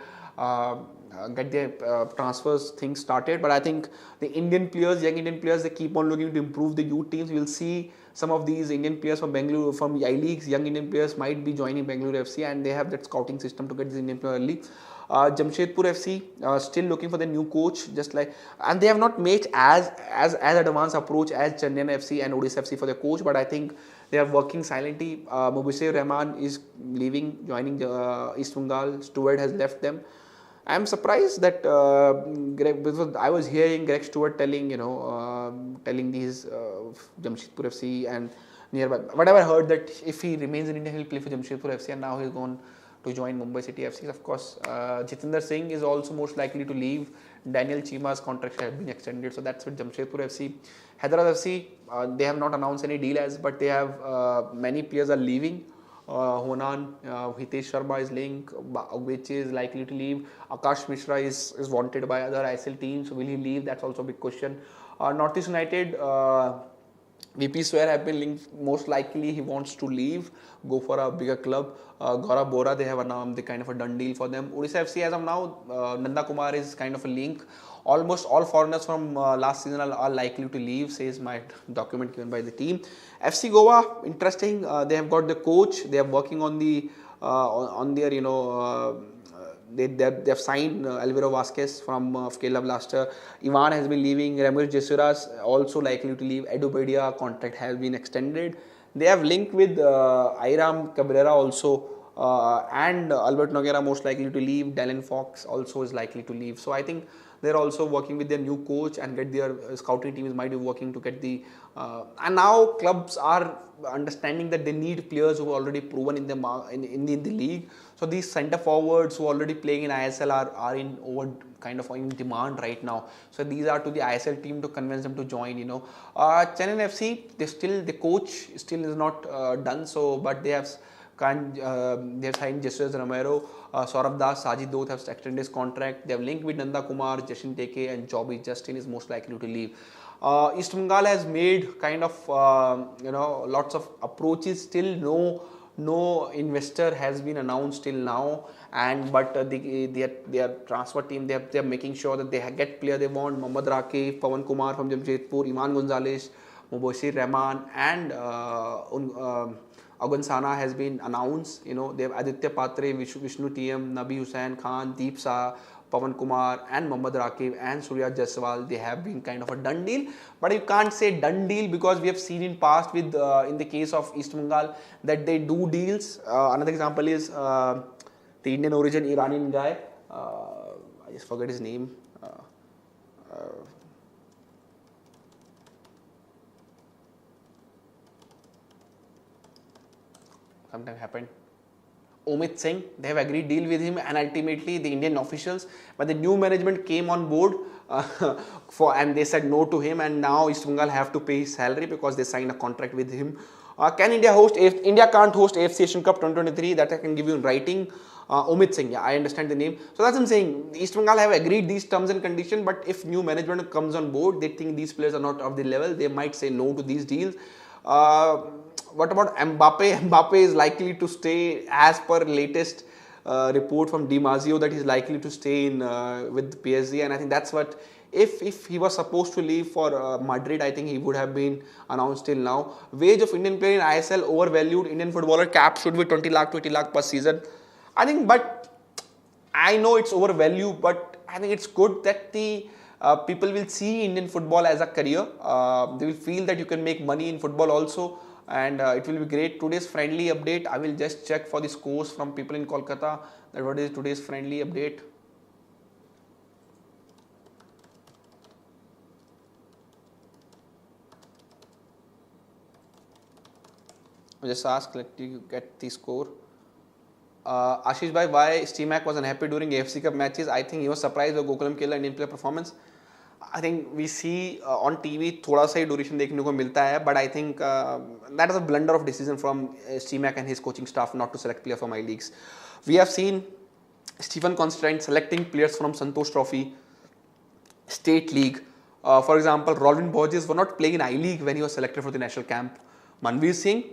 transfers things started. But I think the Indian players, young Indian players, they keep on looking to improve the youth teams. We will see some of these Indian players from Bengaluru, from the I-Leagues, young Indian players might be joining Bengaluru FC, and they have that scouting system to get these Indian players early. Jamshedpur FC still looking for the new coach, and they have not made as advanced approach as Chennai FC and Odisha FC for their coach, but I think they are working silently. Mubashir Rahman is leaving, joining East Bengal. Stewart has left them. I am surprised that because I was hearing Greg Stewart telling these Jamshedpur FC and nearby. Whatever I heard that if he remains in India, he will play for Jamshedpur FC, and now he's gone to join Mumbai City FC. Of course, Jitinder Singh is also most likely to leave. Daniel Chima's contract has been extended, so that's with Jamshedpur FC. Hyderabad FC, they have not announced any deal but they have many players are leaving. Honan, Hitesh Sharma is linked, which is likely to leave. Akash Mishra is wanted by other ISL teams. So will he leave? That's also a big question. Northeast United, VP Soher have been linked. Most likely he wants to leave, go for a bigger club. Gaurav Bora, they have announced the kind of a done deal for them. Odisha FC as of now, Nanda Kumar is kind of a link. Almost all foreigners from last season are likely to leave, says my document given by the team. FC Goa, interesting. They have got the coach. They are working on the their they have signed Alvaro Vasquez from Kerala Blaster. Ivan has been leaving. Ramesh Jesuras also likely to leave. Edu Bedia contract has been extended. They have linked with Airam Cabrera also. And Albert Noguera most likely to leave. Dylan Fox also is likely to leave. So I think they're also working with their new coach and get their scouting teams might be working to get the and now clubs are understanding that they need players who are already proven in the league. So these centre forwards who are already playing in ISL are in in demand right now. So these are to the ISL team to convince them to join. Chennai FC, the coach still is not done. So but they have signed Jesus Romero, Saurabh Das, Sajid Doth have extended his contract. They have linked with Nanda Kumar, Jashin Teke, and Joby Justin is most likely to leave. East Bengal has made kind of lots of approaches. Still no investor has been announced till now, but their transfer team they are making sure that they get player they want. Mohammad Rakif, Pawan Kumar from Jamshedpur, Iman Gonzalez, Mubashir Rahman, and Agansana has been announced. They have Aditya Patre, Vishnu TM, Nabi Hussain Khan, Deep Shah, Pawan Kumar, and Mohammad Rakib and Surya Jaiswal. They have been kind of a done deal, but you can't say done deal because we have seen in past with in the case of East Bengal that they do deals. Another example is the Indian origin Iranian guy. I just forget his name. Sometime happened. Omit Singh, they have agreed deal with him, and ultimately the Indian officials, but the new management came on board and they said no to him, and now East Bengal have to pay his salary because they signed a contract with him. Can India host? India can't host AFC Asian Cup 2023. That I can give you in writing. Omit Singh, yeah, I understand the name. So that's what I'm saying. East Bengal have agreed these terms and conditions, but if new management comes on board, they think these players are not of the level, they might say no to these deals. What about Mbappe? Mbappe is likely to stay as per latest report from Di Marzio that he's likely to stay in with PSG, and I think that's what. If he was supposed to leave for Madrid, I think he would have been announced till now. Wage of Indian player in ISL overvalued. Indian footballer cap should be 20 lakh, 20 lakh per season. I think, but I know it's overvalued, but I think it's good that the people will see Indian football as a career. They will feel that you can make money in football also, and it will be great. Today's friendly update, I will just check for the scores from people in Kolkata. That what is today's friendly update. I'll just ask, let you get the score. Ashish bhai, why Steamac was unhappy during AFC Cup matches? I think he was surprised by Gokulam Kela Indian player performance. I think we see on TV थोड़ा सा ही duration देखने को मिलता है, but I think that is a blunder of decision from Steamac and his coaching staff not to select players from my leagues. We have seen Stephen Constantine selecting players from Santosh Trophy, State League. For example, Rolvin Borges was not playing in I-League when he was selected for the national camp. Manveer Singh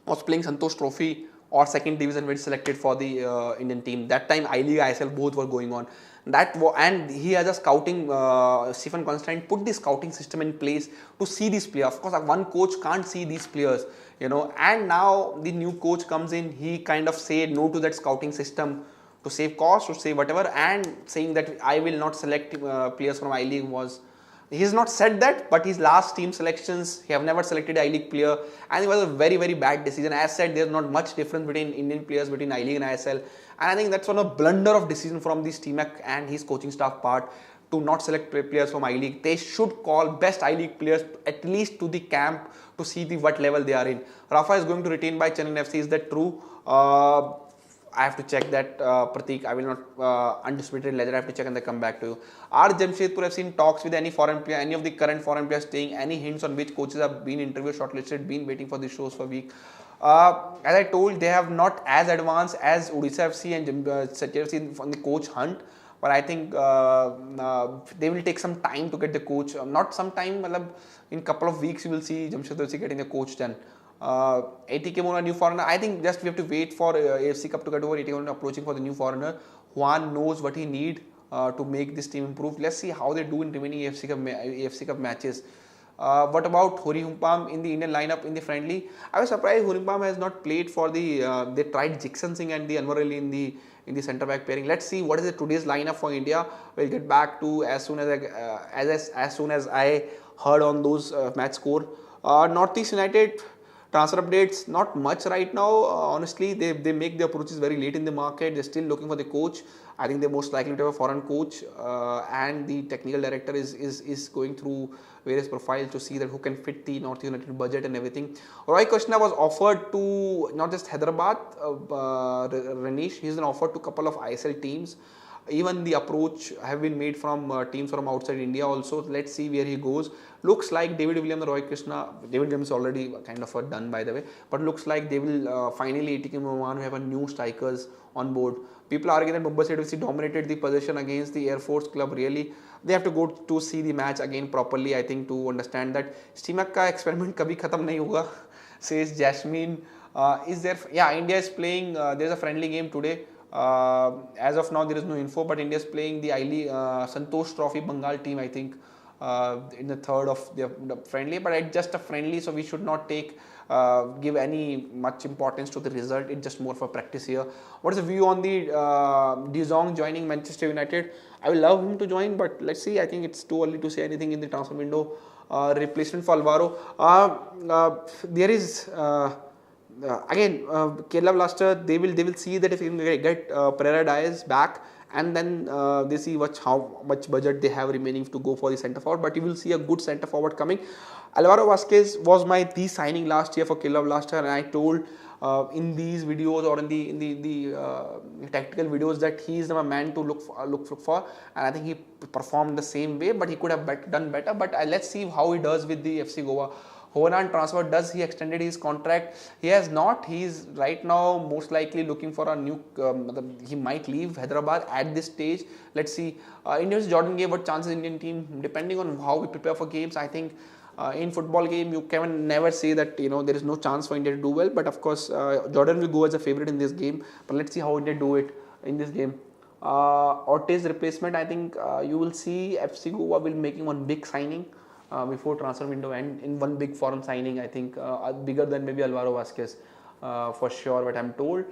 was playing Santosh Trophy or second division when selected for the Indian team. That time I-League, ISL both were going on. And he has a scouting, Stephen Constantine put the scouting system in place to see these players. Of course, one coach can't see these players, and now the new coach comes in, he kind of said no to that scouting system to save cost, to save whatever, and saying that I will not select players from I-League was. He has not said that, but his last team selections, he have never selected an I-League player, and it was a very, very bad decision. As said, there's not much difference between Indian players between I-League and ISL, and I think that's one of blunder of decision from the Steamac and his coaching staff part to not select players from I-League. They should call best I-League players at least to the camp to see what level they are in. Rafa is going to retain by Chennai FC. Is that true? I have to check that, Pratik. I will not undisputed ledger. I have to check and then come back to you. Are Jamshedpur have seen talks with any foreign player, any of the current foreign players staying? Any hints on which coaches have been interviewed, shortlisted, been waiting for the shows for a week? As I told, they have not as advanced as Odisha FC and Satyar FC on the coach hunt. But I think they will take some time to get the coach. Not some time, in couple of weeks you will see Jamshedpur FC getting the coach done. ATK Moon, a new foreigner. I think just we have to wait for AFC Cup to get over. ATK Moon approaching for the new foreigner. Juan knows what he need to make this team improve. Let's see how they do in remaining AFC Cup matches. What about Hori Humpam in the Indian lineup in the friendly? I was surprised Hori Humpam has not played for the. They tried Jixon Singh and the Anwar Ali in the centre back pairing. Let's see what is today's lineup for India. We'll get back to as soon as I heard on those match score. Northeast United. Transfer updates, not much right now. Honestly, they make the approaches very late in the market. They're still looking for the coach. I think they're most likely to have a foreign coach, and the technical director is going through various profiles to see that who can fit the North United budget and everything. Roy Krishna was offered to not just Hyderabad, Ranish. He's been offered to a couple of ISL teams. Even the approach have been made from teams from outside India also. Let's see where he goes. Looks like David Williams and Roy Krishna. David Williams is already kind of done, by the way. But looks like they will finally ATK Mohan have a new strikers on board. People argue that Mumbai City FC dominated the possession against the Air Force Club. Really, they have to go to see the match again properly, I think, to understand that Steamac ka experiment kabhi khatam nahi hoga, says Jasmine. Is there? Yeah, India is playing. There's a friendly game today. As of now, there is no info, but India is playing the Santosh Trophy Bengal team, I think, in the third of the friendly. But it's just a friendly, so we should not give any much importance to the result. It's just more for practice here. What is the view on the De Jong joining Manchester United? I will love him to join, but let's see. I think it's too early to say anything in the transfer window. Replacement for Alvaro. There is. Again, Kerala Blaster, they will see that if you can get Pereira Diaz back, and then they see how much budget they have remaining to go for the centre forward. But you will see a good centre forward coming. Alvaro Vasquez was the signing last year for Kerala Blaster, and I told in these videos or in the tactical videos that he is the man to look for, and I think he performed the same way, but he could have done better. But let's see how he does with the FC Goa. Honan transfer, does he extended his contract? He has not. He is right now most likely looking for a new, he might leave Hyderabad at this stage. Let's see. India's Jordan gave what chances Indian team, depending on how we prepare for games. I think In football game, you can never say that there is no chance for India to do well. But of course, Jordan will go as a favorite in this game. But let's see how India do it in this game. Ortiz replacement, I think you will see FC Goa will making one big signing before transfer window and in one big foreign signing. I think bigger than maybe Alvaro Vasquez for sure. But I'm told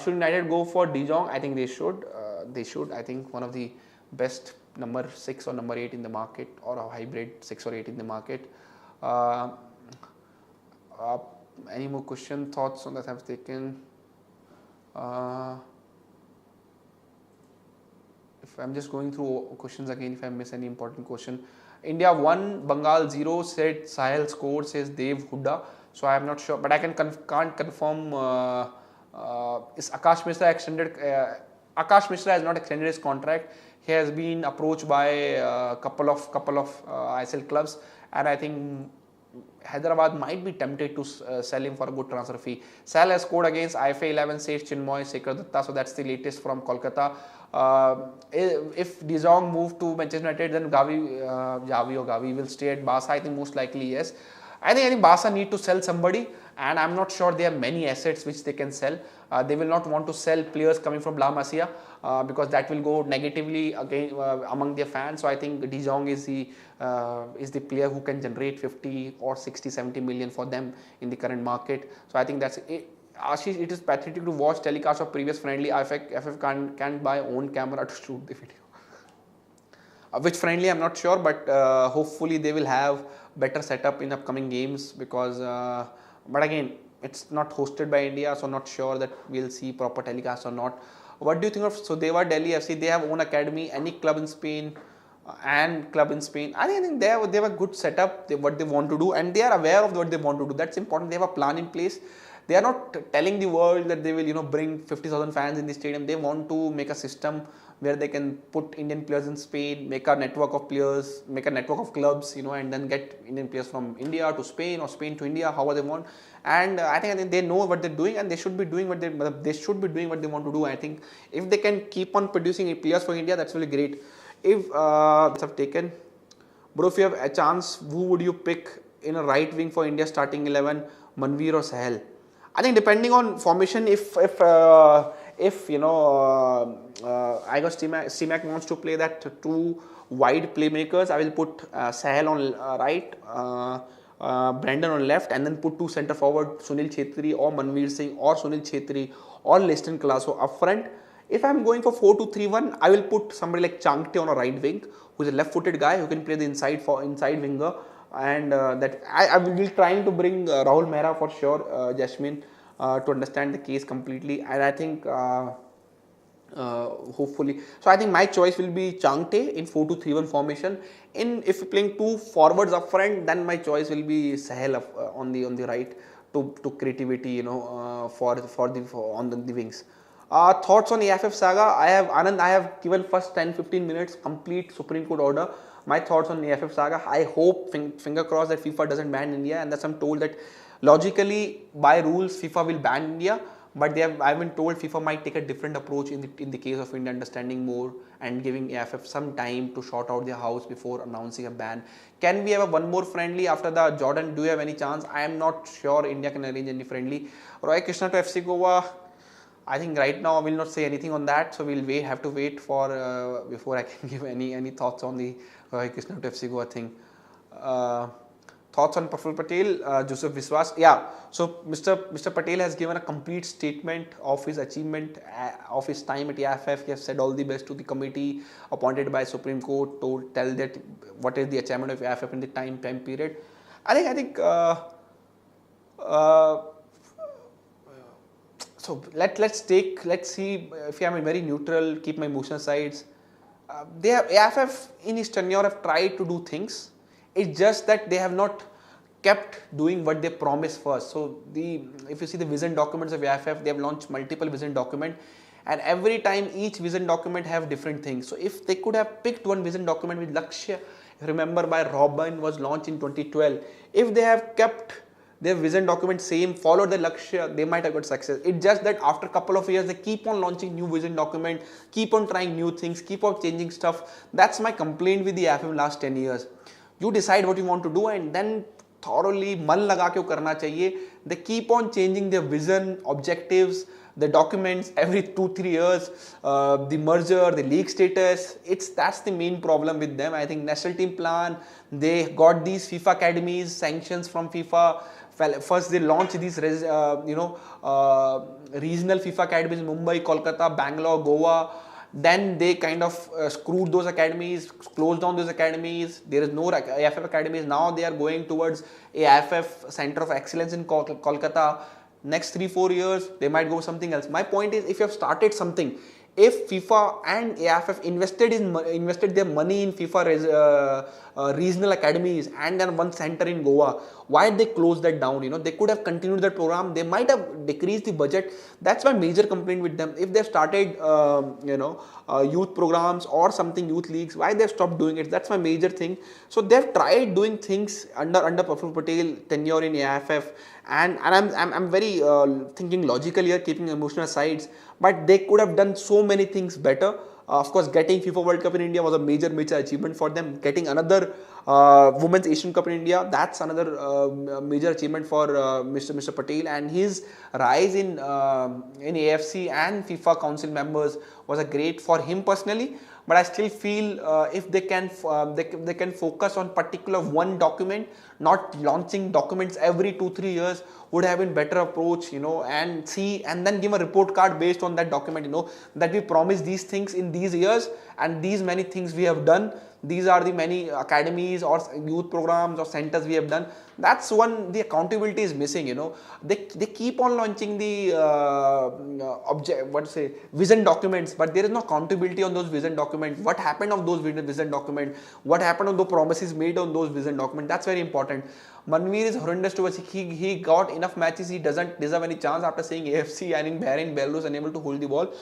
should United go for De Jong? I think they should. They should. I think one of the best number 6 or number 8 in the market, or a hybrid 6 or 8 in the market. Any more question, thoughts on that I've taken? If I'm just going through questions again, if I miss any important question. India 1, Bengal 0, said Sahel score, says Dev Hooda. So I am not sure, but I can't confirm. Is Akash Mishra extended? Akash Mishra has not extended his contract. He has been approached by a couple of ISL clubs, and I think Hyderabad might be tempted to sell him for a good transfer fee. Sal has scored against IFA 11, says Chinmoy Sekhar Datta. So that's the latest from Kolkata. If De Jong move to Manchester United, then Gavi will stay at Barca. I think most likely yes. I think Barca need to sell somebody, and I'm not sure they have many assets which they can sell. They will not want to sell players coming from La Masia because that will go negatively again among their fans. So I think De Jong is the player who can generate 50 or 60, 70 million for them in the current market. So I think that's it. Ashish, it is pathetic to watch telecast of previous friendly. AIFF can't buy own camera to shoot the video. Which friendly I'm not sure, but hopefully they will have better setup in upcoming games because but again it's not hosted by India, so not sure that we'll see proper telecast or not. What do you think of Sodeva Delhi FC? They have own academy, any club in Spain and club in Spain. I think they have a good setup, what they want to do, and they are aware of what they want to do. That's important. They have a plan in place. They are not telling the world that they will bring 50,000 fans in the stadium. They want to make a system where they can put Indian players in Spain, make a network of players, make a network of clubs, and then get Indian players from India to Spain or Spain to India, however they want. And I think they know what they're doing, and they should be doing what they want to do. I think if they can keep on producing players for India, that's really great. If have taken, bro, if you have a chance, who would you pick in a right wing for India starting 11, Manveer or Sahel? I think depending on formation, if I guess CMAC wants to play that 2 wide playmakers, I will put Sahel on right, Brandon on left, and then put 2 centre forward, Sunil Chhetri or Manveer Singh or Sunil Chhetri or Leston Colasso up front. If I'm going for 4-2-3-1, I will put somebody like Changte on a right wing, who is a left-footed guy who can play the inside winger. And that I will be trying to bring Rahul Mehra for sure, Jasmine, to understand the case completely. And I think hopefully, so I think my choice will be Changte in 4-2-3-1 formation. If you're playing 2 forwards up front, then my choice will be Sahel on the right to creativity, on the wings. Thoughts on AFF saga? I have given first 10-15 minutes complete Supreme Court order. My thoughts on the AFF saga. I hope, finger crossed, that FIFA doesn't ban India, and thus I'm told that logically by rules FIFA will ban India, but I've been told FIFA might take a different approach in the case of India, understanding more and giving AFF some time to sort out their house before announcing a ban. Can we have one more friendly after the Jordan? Do you have any chance? I am not sure India can arrange any friendly. Roy Krishna to FC Goa. I think right now I will not say anything on that, so we'll have to wait for before I can give any thoughts on the Roy Krishna to FC Goa thing. Thoughts on Praful Patel, Joseph Viswas. Yeah, so Mr. Patel has given a complete statement of his achievement of his time at AIFF. He has said all the best to the committee appointed by Supreme Court to tell that what is the achievement of AIFF in the time period. I think. So let's see if I'm very neutral, keep my emotional sides. AFF in his tenure have tried to do things. It's just that they have not kept doing what they promised first. So if you see the vision documents of AFF, they have launched multiple vision documents, and every time each vision document have different things. So if they could have picked one vision document with Lakshya, remember by Robin was launched in 2012. If they have kept their vision document same, follow the Lakshya, they might have got success. It's just that after a couple of years, they keep on launching new vision document, keep on trying new things, keep on changing stuff. That's my complaint with the AFM last 10 years. You decide what you want to do and then thoroughly मन लगा के करना चाहिए. They keep on changing their vision, objectives, the documents every 2-3 years, the merger, the league status. That's the main problem with them. I think national team plan, they got these FIFA academies, sanctions from FIFA. First they launched these regional FIFA academies in Mumbai, Kolkata, Bangalore, Goa. Then they kind of screwed those academies, closed down those academies. There is no AIFF academies. Now they are going towards AIFF Center of Excellence in Kolkata. Next 3-4 years, they might go something else. My point is, if you have started something, if FIFA and AIFF invested their money in FIFA regional academies and then one center in Goa, why did they close that down? They could have continued that program. They might have decreased the budget. That's my major complaint with them. If they've started youth programs or something, youth leagues, why they've stopped doing it? That's my major thing. So they've tried doing things under Praful Patel tenure in AIFF, and I'm very thinking logically here, keeping emotional sides. But they could have done so many things better. Of course, getting FIFA World Cup in India was a major achievement for them. Getting another Women's Asian Cup in India, that's another major achievement for Mr. Patel. And his rise in AFC and FIFA Council members was a great for him personally. But I still feel if they can focus on particular one document, not launching documents every 2-3 years, would have been better approach, and then give a report card based on that document, that we promised these things in these years and these many things we have done. These are the many academies or youth programs or centers we have done. That's one, the accountability is missing, They keep on launching the vision documents, but there is no accountability on those vision documents. What happened on those vision documents? What happened on the promises made on those vision documents? That's very important. Manveer is horrendous to us. He got enough matches. He doesn't deserve any chance after seeing AFC and in Bahrain, Belarus unable to hold the ball.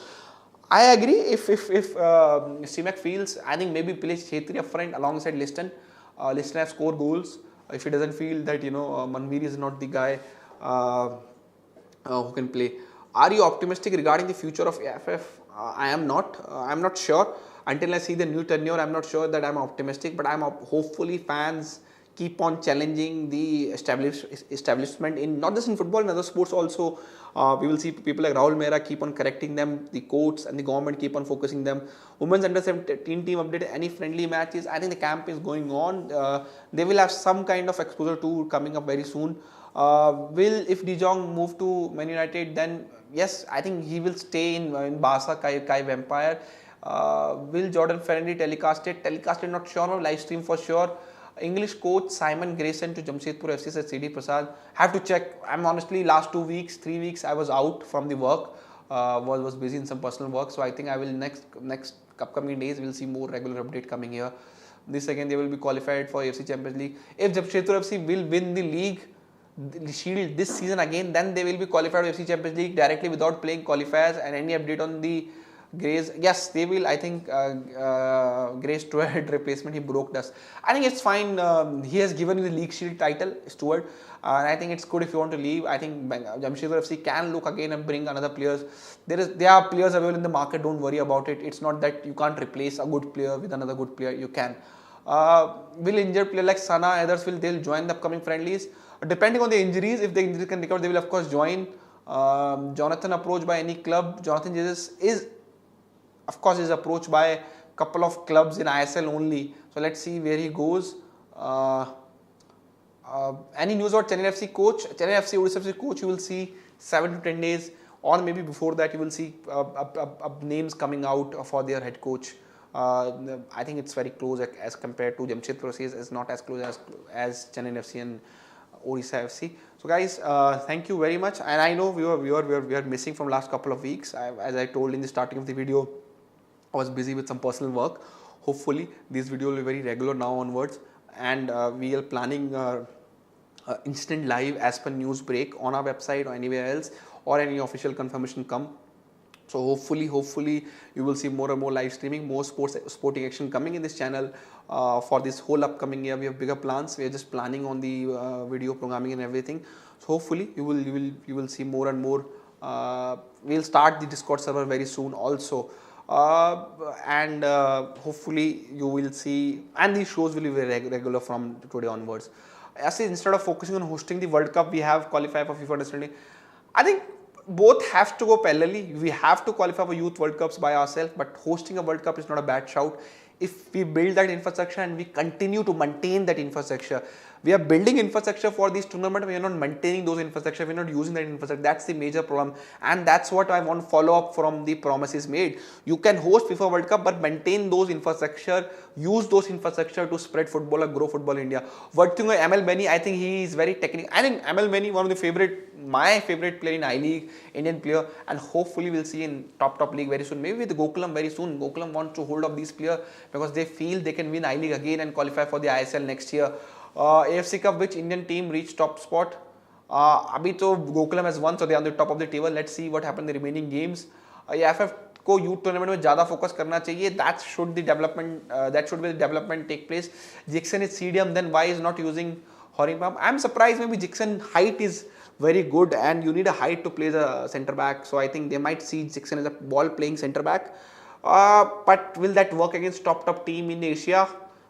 I agree. If CMAC feels, I think maybe place Chetri up front alongside Liston. Liston has scored goals. If he doesn't feel that Manveer is not the guy who can play. Are you optimistic regarding the future of AFF? I am not. I'm not sure. Until I see the new tenure, I'm not sure that I'm optimistic. But I'm hopefully fans keep on challenging the establishment in not just in football, in other sports also. We will see people like Rahul Mehra keep on correcting them, the courts and the government keep on focusing them. Women's under 17 team updated any friendly matches. I think the camp is going on. They will have some kind of exposure to coming up very soon. If De Jong move to Man United, then yes, I think he will stay in Barca, Kai Vampire. Will Jordan Fernandes telecasted? Telecasted, not sure. Live stream for sure. English coach Simon Grayson to Jamshedpur FC said CD Prasad. Have to check. I'm honestly last 3 weeks I was out from the work. Was busy in some personal work. So I think I will next upcoming days we'll see more regular update coming here. This again they will be qualified for AFC Champions League. If Jamshedpur FC will win the league, the Shield this season again, then they will be qualified for AFC Champions League directly without playing qualifiers. And any update on the Gray's, yes, they will. I think Gray's Stewart replacement, he broke us. I think it's fine. He has given you the League Shield title, Stewart. And I think it's good if you want to leave. I think Jamshedpur FC can look again and bring another players. There are players available in the market. Don't worry about it. It's not that you can't replace a good player with another good player. You can. Will injured player like Sana, others they'll join the upcoming friendlies. Depending on the injuries, if the injuries can recover, they will of course join. Jonathan approached by any club. Jonathan Jesus is approached by a couple of clubs in ISL only. So let's see where he goes. Any news about Chennai FC coach? Chennai FC, Odisha FC coach, you will see 7 to 10 days or maybe before that you will see names coming out for their head coach. I think it's very close as compared to Jamshedpur FC. It's not as close as Chennai FC and Odisha FC. So guys, thank you very much. And I know we are missing from last couple of weeks. As I told in the starting of the video, I was busy with some personal work. Hopefully, this video will be very regular now onwards, and we are planning instant live as per news break on our website or anywhere else, or any official confirmation come. So hopefully you will see more and more live streaming, more sporting action coming in this channel for this whole upcoming year. We have bigger plans. We are just planning on the video programming and everything. So hopefully you will see more and more. We'll start the Discord server very soon also. and hopefully you will see, and these shows will be very regular from today onwards. As instead of focusing on hosting the World Cup, we have qualified for FIFA understanding. I think both have to go parallelly. We have to qualify for Youth World Cups by ourselves, but hosting a World Cup is not a bad shout. If we build that infrastructure and we continue to maintain that infrastructure, we are building infrastructure for these tournaments, we are not maintaining those infrastructure, we are not using that infrastructure. That's the major problem, and that's what I want to follow up from the promises made. You can host FIFA World Cup, but maintain those infrastructure, use those infrastructure to spread football or grow football in India. What thing ML Benny, I think he is very technical. I think ML Benny, one of the my favorite player in I-League, Indian player, and hopefully we'll see in top league very soon. Maybe with Gokulam very soon. Gokulam wants to hold up these players because they feel they can win I-League again and qualify for the ISL next year. AFC Cup, which Indian team reached top spot? Abhi to Gokulam has won, so they are on the top of the table. Let's see what happens in the remaining games. AIFF को youth tournament में ज़्यादा focus करना चाहिए. That should be the development take place. Jixon is CDM, then why is not using Horingpam? I'm surprised. Maybe Jixon height is very good, and you need a height to play the centre back. So I think they might see Jixon as a ball playing centre back. But will that work against top team in Asia?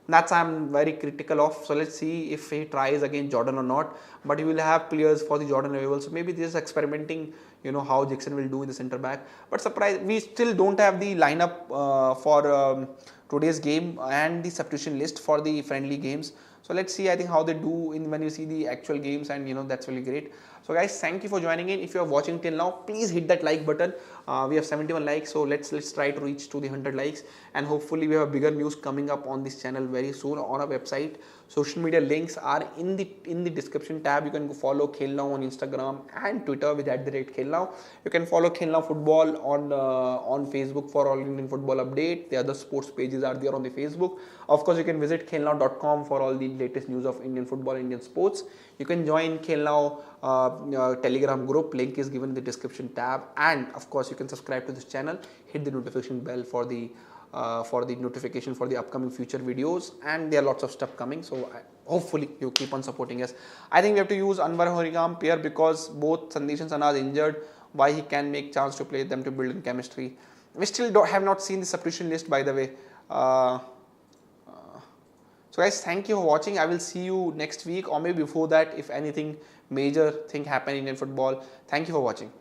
That's I'm very critical of. So let's see if he tries against Jordan or not. But he will have players for the Jordan available. So maybe this is experimenting, how Jackson will do in the centre back. But surprise, we still don't have the lineup for today's game and the substitution list for the friendly games. So let's see, I think, how they do when you see the actual games, and that's really great. So guys, thank you for joining in. If you are watching till now, please hit that like button. We have 71 likes, so let's try to reach to the 100 likes, and hopefully we have bigger news coming up on this channel very soon on our website. Social media links are in the description tab. You can go follow KhelNow on Instagram and Twitter with @KhelNow. You can follow KhelNow Football on Facebook for all Indian football update. The other sports pages are there on the Facebook. Of course, you can visit khelnow.com for all the latest news of Indian football, Indian sports. You can join KhelNow Telegram group. Link is given in the description tab, and of course, you can subscribe to this channel. Hit the notification bell for the notification for the upcoming future videos, and there are lots of stuff coming. So hopefully you keep on supporting us. I think we have to use Anwar Horingam pair because both Sandesh and Sana are injured. Why he can make chance to play them to build in chemistry. We still have not seen the substitution list, by the way. So guys, thank you for watching. I will see you next week or maybe before that if anything major thing happen in Indian football. Thank you for watching.